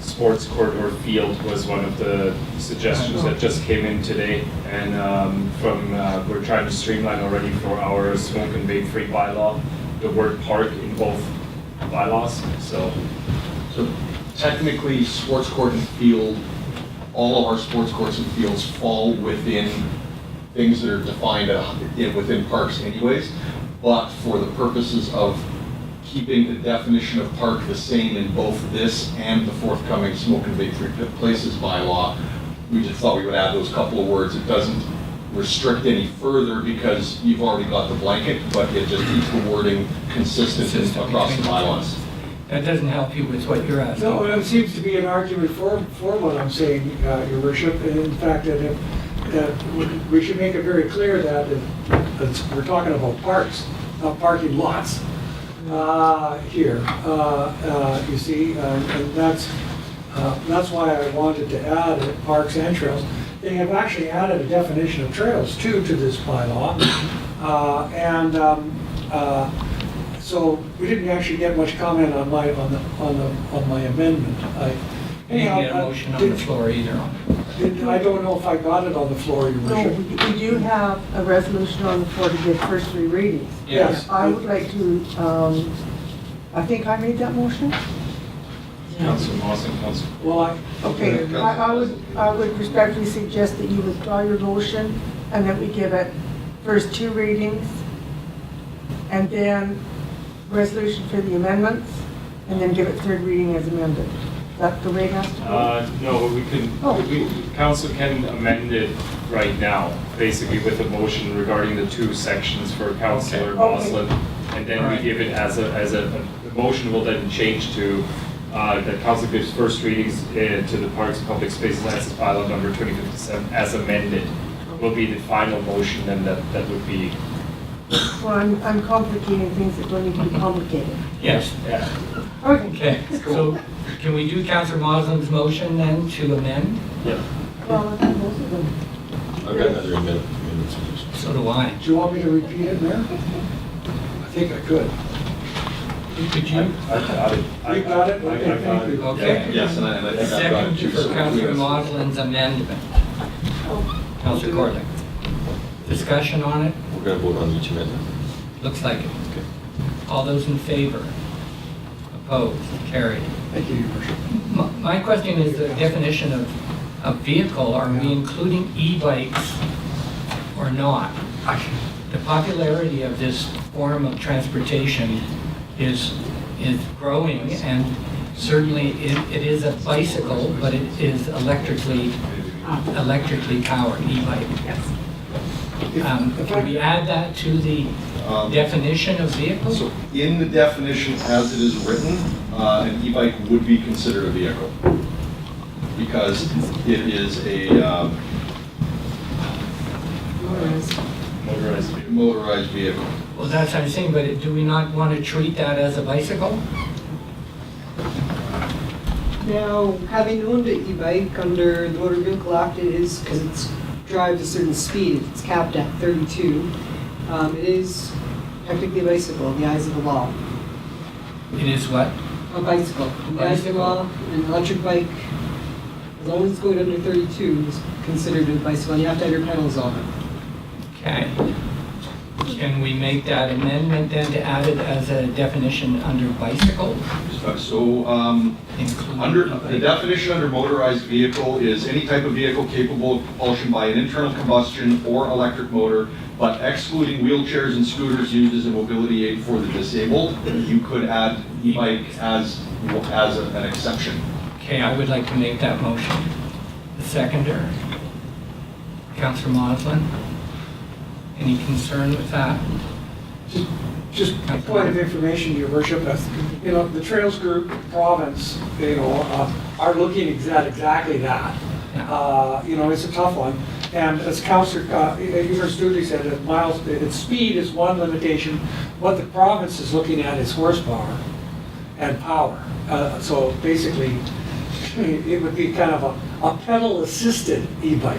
Sports court or field was one of the suggestions that just came in today, and we're trying to streamline already for our smoke and vape free bylaw the word park in both bylaws. So Technically, sports court and field, all of our sports courts and fields fall within things that are defined within parks anyways, but for the purposes of keeping the definition of park the same in both this and the forthcoming smoke and vape free places bylaw, we just thought we would add those couple of words. It doesn't restrict any further because you've already got the blanket, but it just keeps the wording consistent across the bylaws. That doesn't help you with what you're asking. No, it seems to be an argument for what I'm saying, Your Worship. And in fact, that we should make it very clear that we're talking about parks, not parking lots here. You see, and that's why I wanted to add it, parks and trails. They have actually added a definition of trails too to this bylaw, so we didn't actually get much comment on my amendment. You didn't get a motion on the floor either on it. I don't know if I got it on the floor, Your No, Worship. we do have a resolution on the floor to give first three readings. Yes. I would like to, I think I made that motion? Councilor Moss and Councilor. Well, Okay, I would respectfully suggest that you withdraw your motion and that we give it first two readings and then resolution for the amendments and then give it third reading as amended. Is that the way it has to be? No, we can, council can amend it right now, basically with a motion regarding the two sections for Councilor Moslin. And then we give it the motion will then change to, that council gives first readings to the Parks and Public Spaces and Access Bylaw number 2057 as amended. Will be the final motion, then that would be. Well, I'm complicating things that don't need to be complicated. Yes. Yeah. Okay, so can we do Councillor Moslin's motion then to amend? Yeah. Well, I think most of them. I've got another amendment suggestion. So do I. do you want me to repeat it, Mayor? I think I could. Could you? I got it. You got it? Okay, thank you. Okay. Yes, and I think I've got Second it too. for Councillor Moslin's amendment. Councillor Corlick. Discussion on it? We're going to vote on each amendment. Looks like it. Okay. All those in favor? Opposed? Carried. Thank you, Your Worship. My question is the definition of vehicle. Are we including e-bikes or not? The popularity of this form of transportation is growing, and certainly it is a bicycle, but it is electrically powered e-bike. Yes. Can we add that to the definition of vehicle? So in the definition as it is written, an e-bike would be considered a vehicle because it is a motorized vehicle. Well, that's what I'm saying, but do we not want to treat that as a bicycle? Now, having owned an e-bike under the Motor Vehicle Act, it is, because it drives a certain speed, it's capped at 32, it is technically a bicycle in the eyes of the law. It is what? A bicycle. In the eyes of the law, an electric bike as long as it's going under 32, it's considered a bicycle, and you have to have your pedals on it. Okay. Can we make that amendment then to add it as a definition under bicycle? So, Including under, the e-bike? definition under motorized vehicle is any type of vehicle capable of propulsion by an internal combustion or electric motor, but excluding wheelchairs and scooters used as a mobility aid for the disabled. You could add e-bike as an exception. Okay, I would like to make that motion. The seconder, Councillor Moslin. Any concern with that? Just a point of information, Your Worship, you know, the Trails Group province, you know, are looking at exactly that. You know, it's a tough one. And as Councillor Study said, its speed is one limitation. What the province is looking at is horsepower and power. So basically, it would be kind of a pedal-assisted e-bike.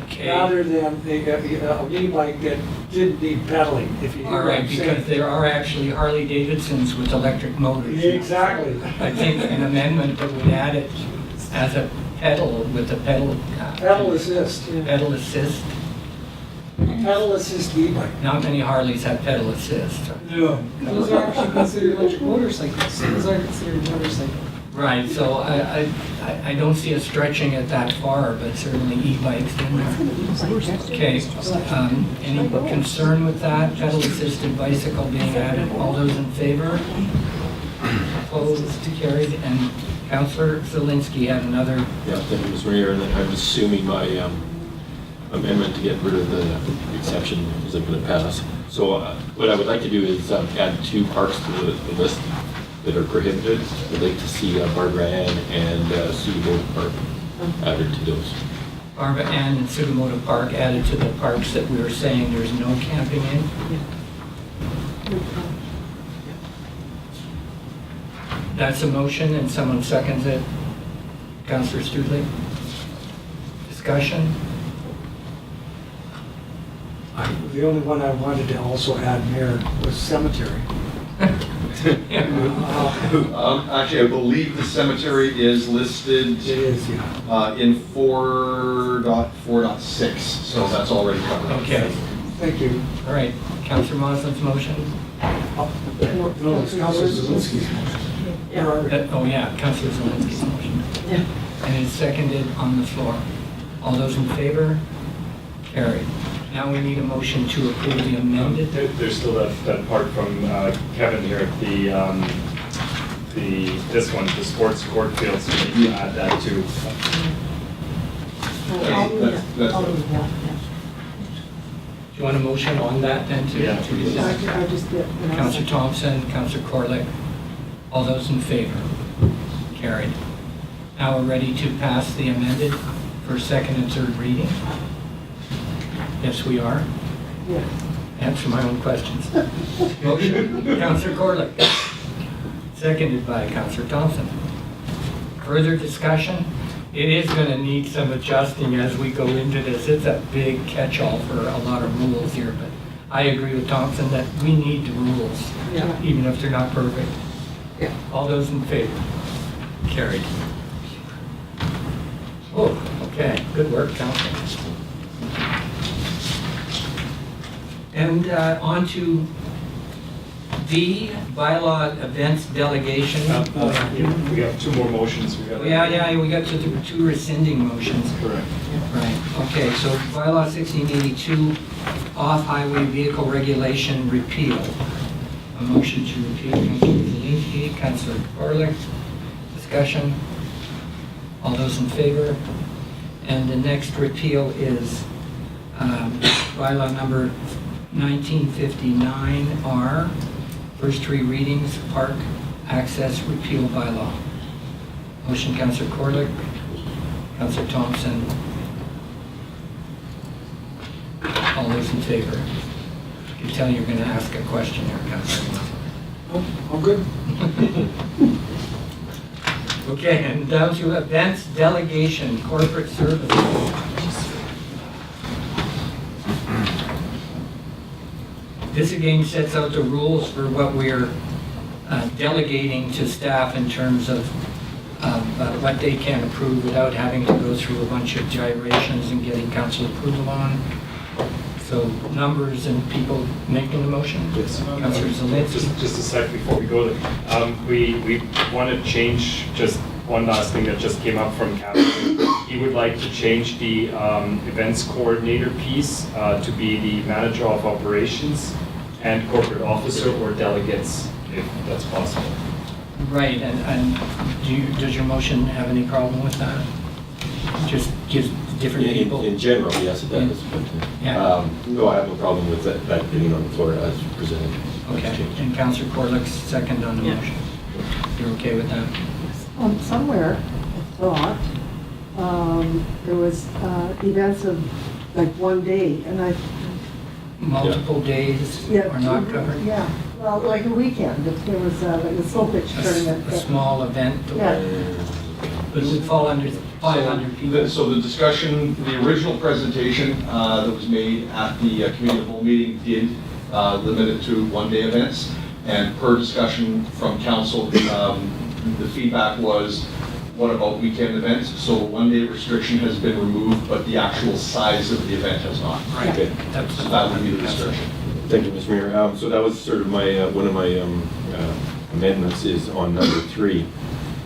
Okay. Rather than a e-bike that didn't need pedaling, if you hear All what right, I'm saying. because there are actually Harley Davidsons with electric motors. Exactly. I think an amendment that would add it as a pedal with a pedal. Pedal assist. Pedal assist. Pedal assist e-bike. Not many Harleys have pedal assist. No. Those are actually considered electric motorcycles. Those are considered motorcycles. Right, so I don't see us stretching it that far, but certainly e-bikes in there. Okay, any concern with that? Pedal assisted bicycle being added. All those in favor? Opposed, carried, and Councillor Zelinski had another. Yeah, thank you, Mr. Mayor, and I'm assuming my amendment to get rid of the exception isn't going to pass. So what I would like to do is add 2 parks to the list that are prohibited. I'd like to see Barbara Ann and Sudamoto Park added to those. Barbara Ann and Sudamoto Park added to the parks that we were saying there's no camping in. That's a motion and someone seconds it. Councillor Studley. Discussion? The only one I wanted to also add, Mayor, was cemetery. Actually, I believe the cemetery is listed It is, yeah. in 4.4.6, so that's already covered. Okay, Thank you. all right. Councillor Moslin's motion? No, it's Councilor Zelinski's motion. Oh, yeah, Councillor Zelinski's motion. Yeah. And it's seconded on the floor. All those in favor? Carried. Now we need a motion to approve the amended. There's still that part from Kevin here, this one, the sports court fields, so you can add that too. That's- Do you want a motion on that then to? Yeah. to do that? I just did. Councillor Thompson, Councillor Corlick, all those in favor? Carried. Now we're ready to pass the amended for second and third reading. Yes, we are. Yeah. Answer my own questions. Motion, Councillor Corlick. Seconded by Councillor Thompson. Further discussion? It is going to need some adjusting as we go into this. It's a big catch-all for a lot of rules here, but I agree with Thompson that we need the rules, Yeah. even if they're not perfect. Yeah. All those in favor? Carried. Oh, okay. Good work, Councillor. And on to the bylaw events delegation. We have 2 more motions. We got. Yeah, we got to the 2 rescinding motions. Correct. Right, okay, so bylaw 1682, off-highway vehicle regulation repeal. A motion to repeal, Councillor Zelinski, Councillor Corlick. Discussion? All those in favor? And the next repeal is bylaw number 1959R, first 3 readings, park access repeal bylaw. Motion, Councillor Corlick, Councillor Thompson. All those in favor? You can tell you're going to ask a question here, Councillor. Oh, I'm good. Okay, and down to events delegation, corporate services. This again sets out the rules for what we're delegating to staff in terms of what they can approve without having to go through a bunch of gyrations and getting council approval on. So numbers and people making the motion? Yes. Councillor Zelinski? Just a sec before we go there. We want to change just one last thing that just came up from Captain. He would like to change the events coordinator piece to be the manager of operations and corporate officer or delegates, if that's possible. Right, and does your motion have any problem with that? Just gives different people? In general, yes, it does. But, Yeah. no, I have no problem with that getting on the floor as presented. Okay, and Councillor Corlick's second on the motion. You're okay with that? Somewhere, I thought, there was events of like one day, and I, Multiple days yeah. are not covered? Yeah, well, like a weekend, if there was like a slow pitch tournament. A small event? Yeah. But it would fall under 500 people? So the discussion, the original presentation that was made at the committee of the whole meeting did limit it to one-day events. And per discussion from council, the feedback was, what about weekend events? So a one-day restriction has been removed, but the actual size of the event has not. Right. Okay. So that would be the restriction. Thank you, Mr. Mayor. So that was sort of my, one of my amendments is on number 3.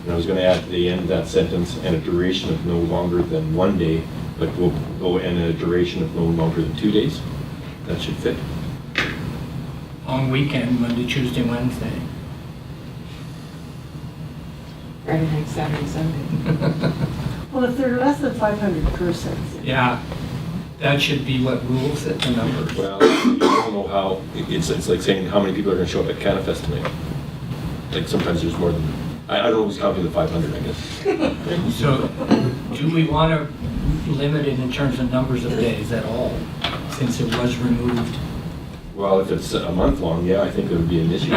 And I was going to add to the end of that sentence, and a duration of no longer than 1 day, but we'll go and a duration of no longer than 2 days. That should fit. On weekend, Monday, Tuesday, Wednesday. Friday night, Saturday, Sunday. Well, if there are less than 500 persons. Yeah, that should be what rules it, the numbers. Well, I don't know how, it's like saying how many people are going to show up at Cannabis tonight. Like sometimes there's more than, I don't know who's counting the 500, I guess. So, do we want to limit it in terms of numbers of days at all, since it was removed? Well, if it's a month long, yeah, I think it would be an issue.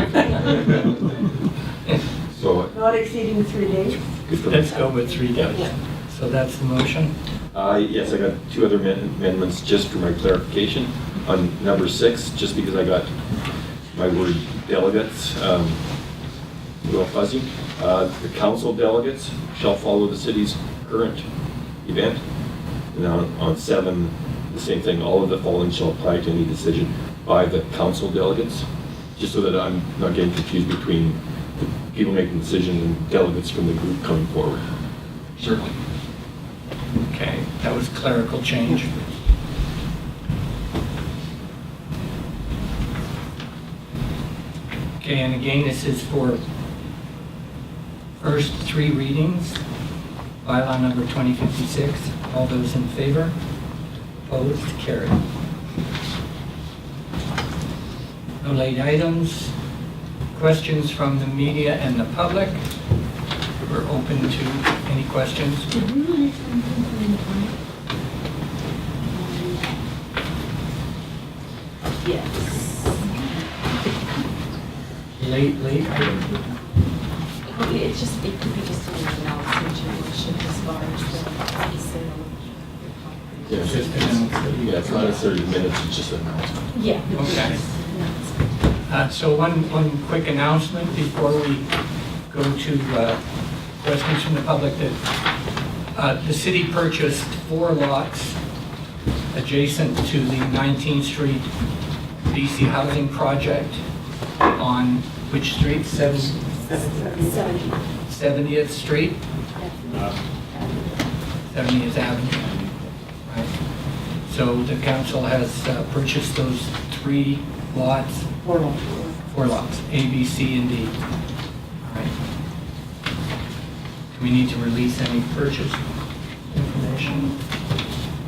So, Not exceeding 3 days? good for Let's me. go with 3 days. Yeah. So that's the motion? Yes, I got 2 other amendments just for my clarification. On number 6, just because I got my word delegates a little fuzzy, the council delegates shall follow the city's current event. And on 7, the same thing, all of the following shall apply to any decision by the council delegates, just so that I'm not getting confused between the people making decisions and delegates from the group coming forward. Certainly. Okay, that was clerical change. Okay, and again, this is for first 3 readings, bylaw number 2056. All those in favor? Opposed? Carried. No late items. Questions from the media and the public? We're open to any questions. Yes. Late It could be just an announcement, you should, as far as the sale. Yeah, Just announced. Yeah, it's not necessarily minutes, it's just an announcement. Yeah. Okay. So one quick announcement before we go to questions from the public, that the city purchased 4 lots adjacent to the 19th Street BC Housing Project on which street? 70th Street? 70th Avenue. Right. So the council has purchased those 3 lots. 4 lots. 4 lots, A, B, C, and D. All right. Do we need to release any purchase information?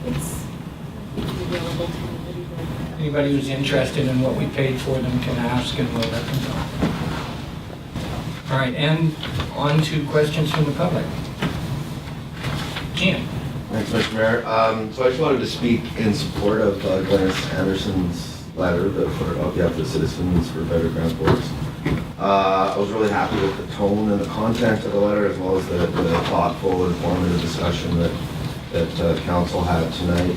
It's available to anybody that. Anybody who's interested in what we paid for them can ask and we'll let them know. All right, and on to questions from the public. Ian? Thanks, Mr. Mayor. So I just wanted to speak in support of Glynis Andersson's letter that put it out behalf of the Citizens for Better Transports. I was really happy with the tone and the content of the letter, as well as the thoughtful, informative discussion that council had tonight.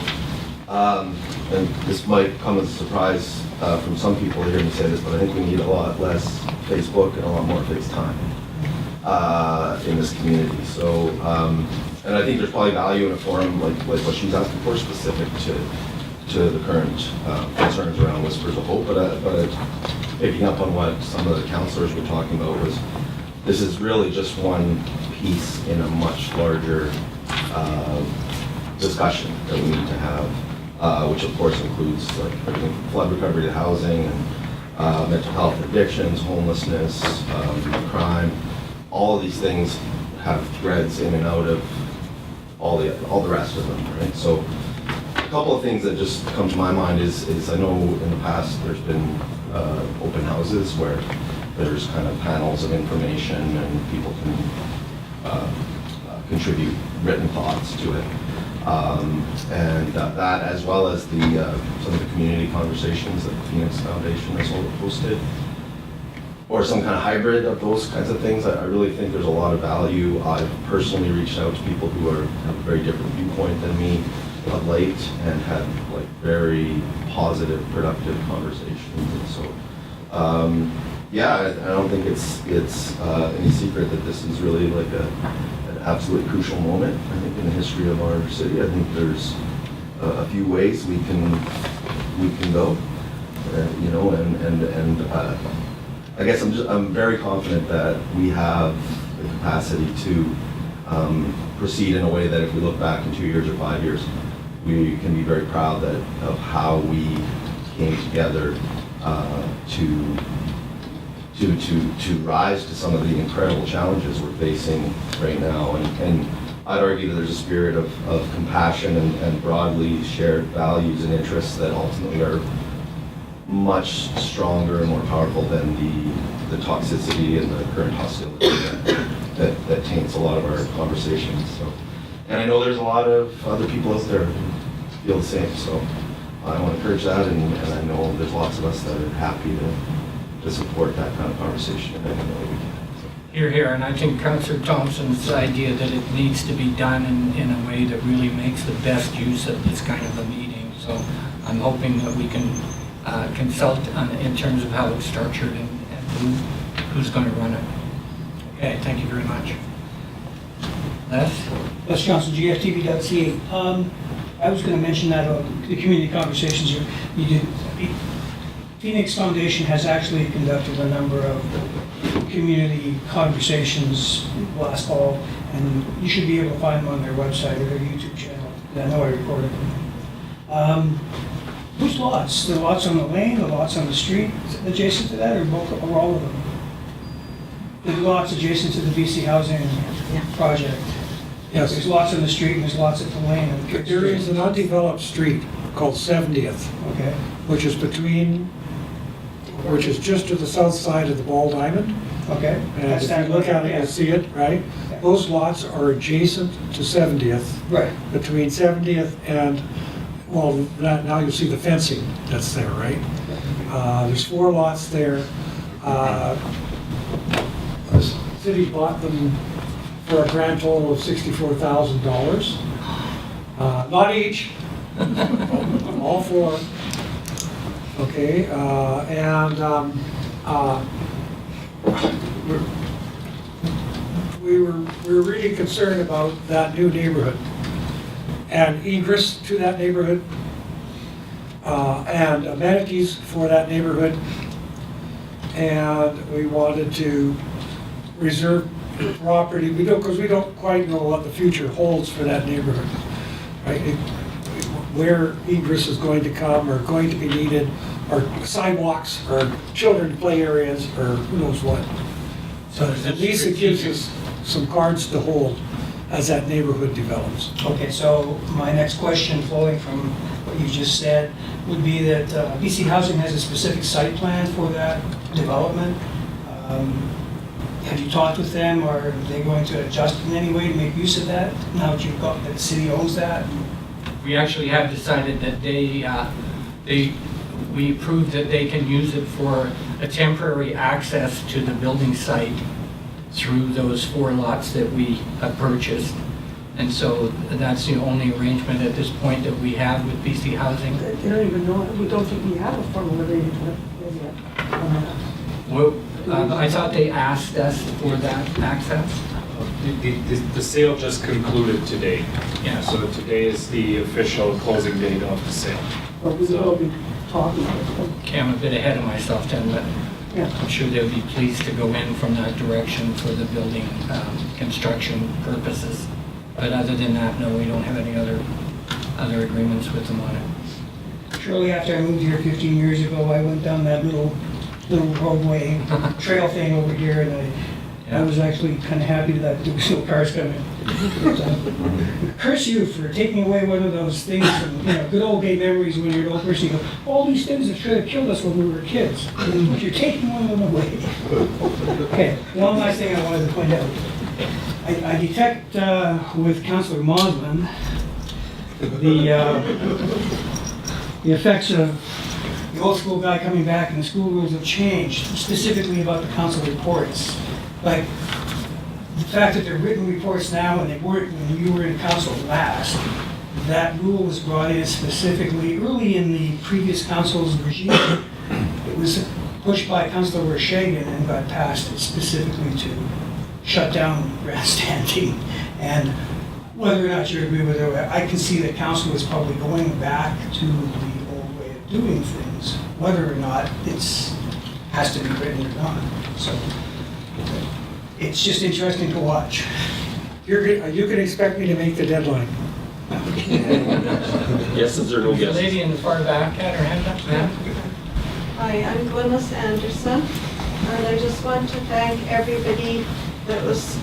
And this might come as a surprise from some people hearing me say this, but I think we need a lot less Facebook and a lot more FaceTime. in this community. So, and I think there's probably value in a forum like what she's asking for, specific to the current concerns around Whispers of Hope. But picking up on what some of the councillors were talking about was, this is really just one piece in a much larger discussion that we need to have, which of course includes like everything from flood recovery to housing and mental health, addictions, homelessness, crime. All of these things have threads in and out of all the rest of them, right? So a couple of things that just come to my mind is I know in the past there's been open houses where there's kind of panels of information and people can contribute written thoughts to it. And that, as well as some of the community conversations that the Phoenix Foundation has hosted, or some kind of hybrid of those kinds of things. I really think there's a lot of value. I've personally reached out to people who have a very different viewpoint than me of late and had like very positive, productive conversations. And so, yeah, I don't think it's any secret that this is really like an absolutely crucial moment, I think, in the history of our city. I think there's a few ways we can go, you know, and I guess I'm very confident that we have the capacity to proceed in a way that if we look back in 2 years or 5 years, we can be very proud of how we came together to rise to some of the incredible challenges we're facing right now. And I'd argue that there's a spirit of compassion and broadly shared values and interests that ultimately are much stronger and more powerful than the toxicity and the current hostility that taints a lot of our conversations. So, and I know there's a lot of other people out there who feel the same. So I want to encourage that, and I know there's lots of us that are happy to support that kind of conversation in any way we can. Hear, hear, and I think Councillor Thompson's idea that it needs to be done in a way that really makes the best use of this kind of a meeting. So I'm hoping that we can consult in terms of how it's structured and who's going to run it. Okay, thank you very much. Les? Les Johnson, GFTV.ca. I was going to mention that the community conversations you did. Phoenix Foundation has actually conducted a number of community conversations last fall, and you should be able to find them on their website or their YouTube channel. I know I recorded them. Which lots? The lots on the lane, the lots on the street adjacent to that, or both, or all of them? The lots adjacent to the BC Housing project. Yes. There's lots on the street and there's lots at the lane. There is an undeveloped street called 70th, Okay. which is just to the south side of the Ball Diamond. Okay. And if you look at it, you'll see it, right? Yeah. Those lots are adjacent to 70th. Right. Between 70th and, well, now you'll see the fencing that's there, right? There's 4 lots there. The city bought them for a grand total of $64,000. Not each, all 4. Okay, we were really concerned about that new neighborhood and egress to that neighborhood and amenities for that neighborhood, and we wanted to reserve property. We don't, because we don't quite know what the future holds for that neighborhood, right? Where egress is going to come or going to be needed, or sidewalks, or children's play areas, or who knows what. So at least it gives us some cards to hold as that neighborhood develops. Okay, so my next question flowing from what you just said would be that BC Housing has a specific site plan for that development. Have you talked with them, or are they going to adjust in any way to make use of that now that you've got, that the city owns that? We actually have decided that we approved that they can use it for a temporary access to the building site through those 4 lots that we have purchased. And so that's the only arrangement at this point that we have with BC Housing. They don't even know, we don't think we have a formal arrangement yet on that. Well, I thought they asked us for that access. The sale just concluded today. Yeah. So today is the official closing date of the sale. But we will be talking. Okay, I'm a bit ahead of myself then, but Yeah. I'm sure they'll be pleased to go in from that direction for the building construction purposes. But other than that, no, we don't have any other agreements with them on it. Shortly after I moved here 15 years ago, I went down that little roadway trail thing over here, and I was actually kind of happy that there was no cars coming. But, curse you for taking away one of those things from, good old gay memories when you're an old person. You go, all these things that should have killed us when we were kids. But you're taking one of them away. Okay, one last thing I wanted to point out. I detect with Councillor Moslin the effects of the old school guy coming back and the school rules have changed, specifically about the council reports. Like the fact that they're written reports now and they weren't when you were in council last. That rule was brought in specifically early in the previous council's regime. It was pushed by Councillor Rashagan and got passed specifically to shut down grandstanding. And whether or not you agree with it, I can see that council is probably going back to the old way of doing things, whether or not it's has to be written or not. So it's just interesting to watch. You can expect me to make the deadline. Yeses or no The guesses? lady in the far back had her hand up, ma'am. Hi, I'm Glynis Andersson, and I just want to thank everybody that was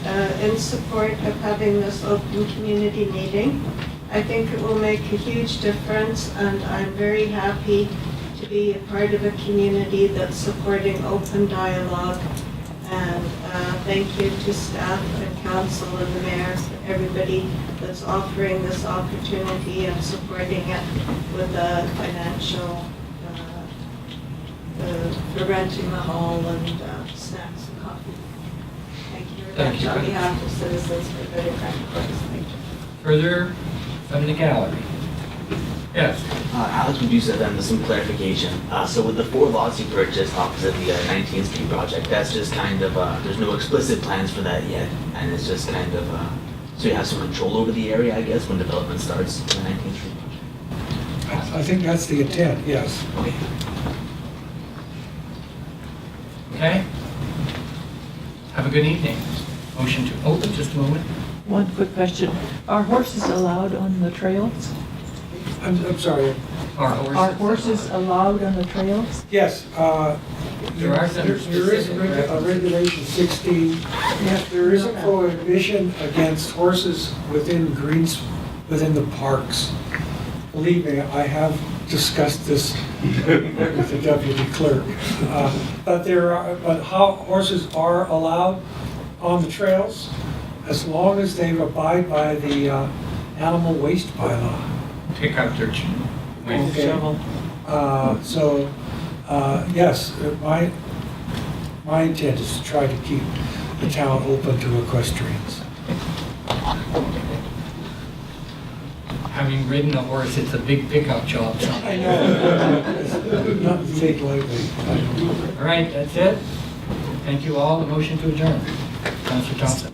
in support of having this open community meeting. I think it will make a huge difference, and I'm very happy to be a part of a community that's supporting open dialogue. And thank you to staff and council and the mayor, for everybody that's offering this opportunity and supporting it with the financial, for renting the hall and snacks and coffee. Thank you very Thank much you. on behalf of citizens for Better Grand Forks. Thank you. Further from the gallery. Yes. Alex Medusa, then with some clarification. So with the 4 lots you purchased opposite the 19th Street project, that's just kind of, there's no explicit plans for that yet, and it's just kind of, so you have some control over the area, I guess, when development starts in the 19th Street project? I think that's the intent, yes. Okay. Have a good evening. Motion to open, just a moment. One quick question. Are horses allowed on the trails? I'm sorry. Are horses allowed on the trails? Yes. There are some There is a regulation 16. There is a prohibition against horses within the parks. Believe me, I have discussed this with the deputy clerk. But how horses are allowed on the trails as long as they abide by the animal waste bylaw. Pick up their waste shovel. Yes, my intent is to try to keep the town open to equestrians. Having ridden a horse, it's a big pickup job. So. I know. Not to take lightly. All right, that's it. Thank you all. The motion to adjourn. Councilor Thompson.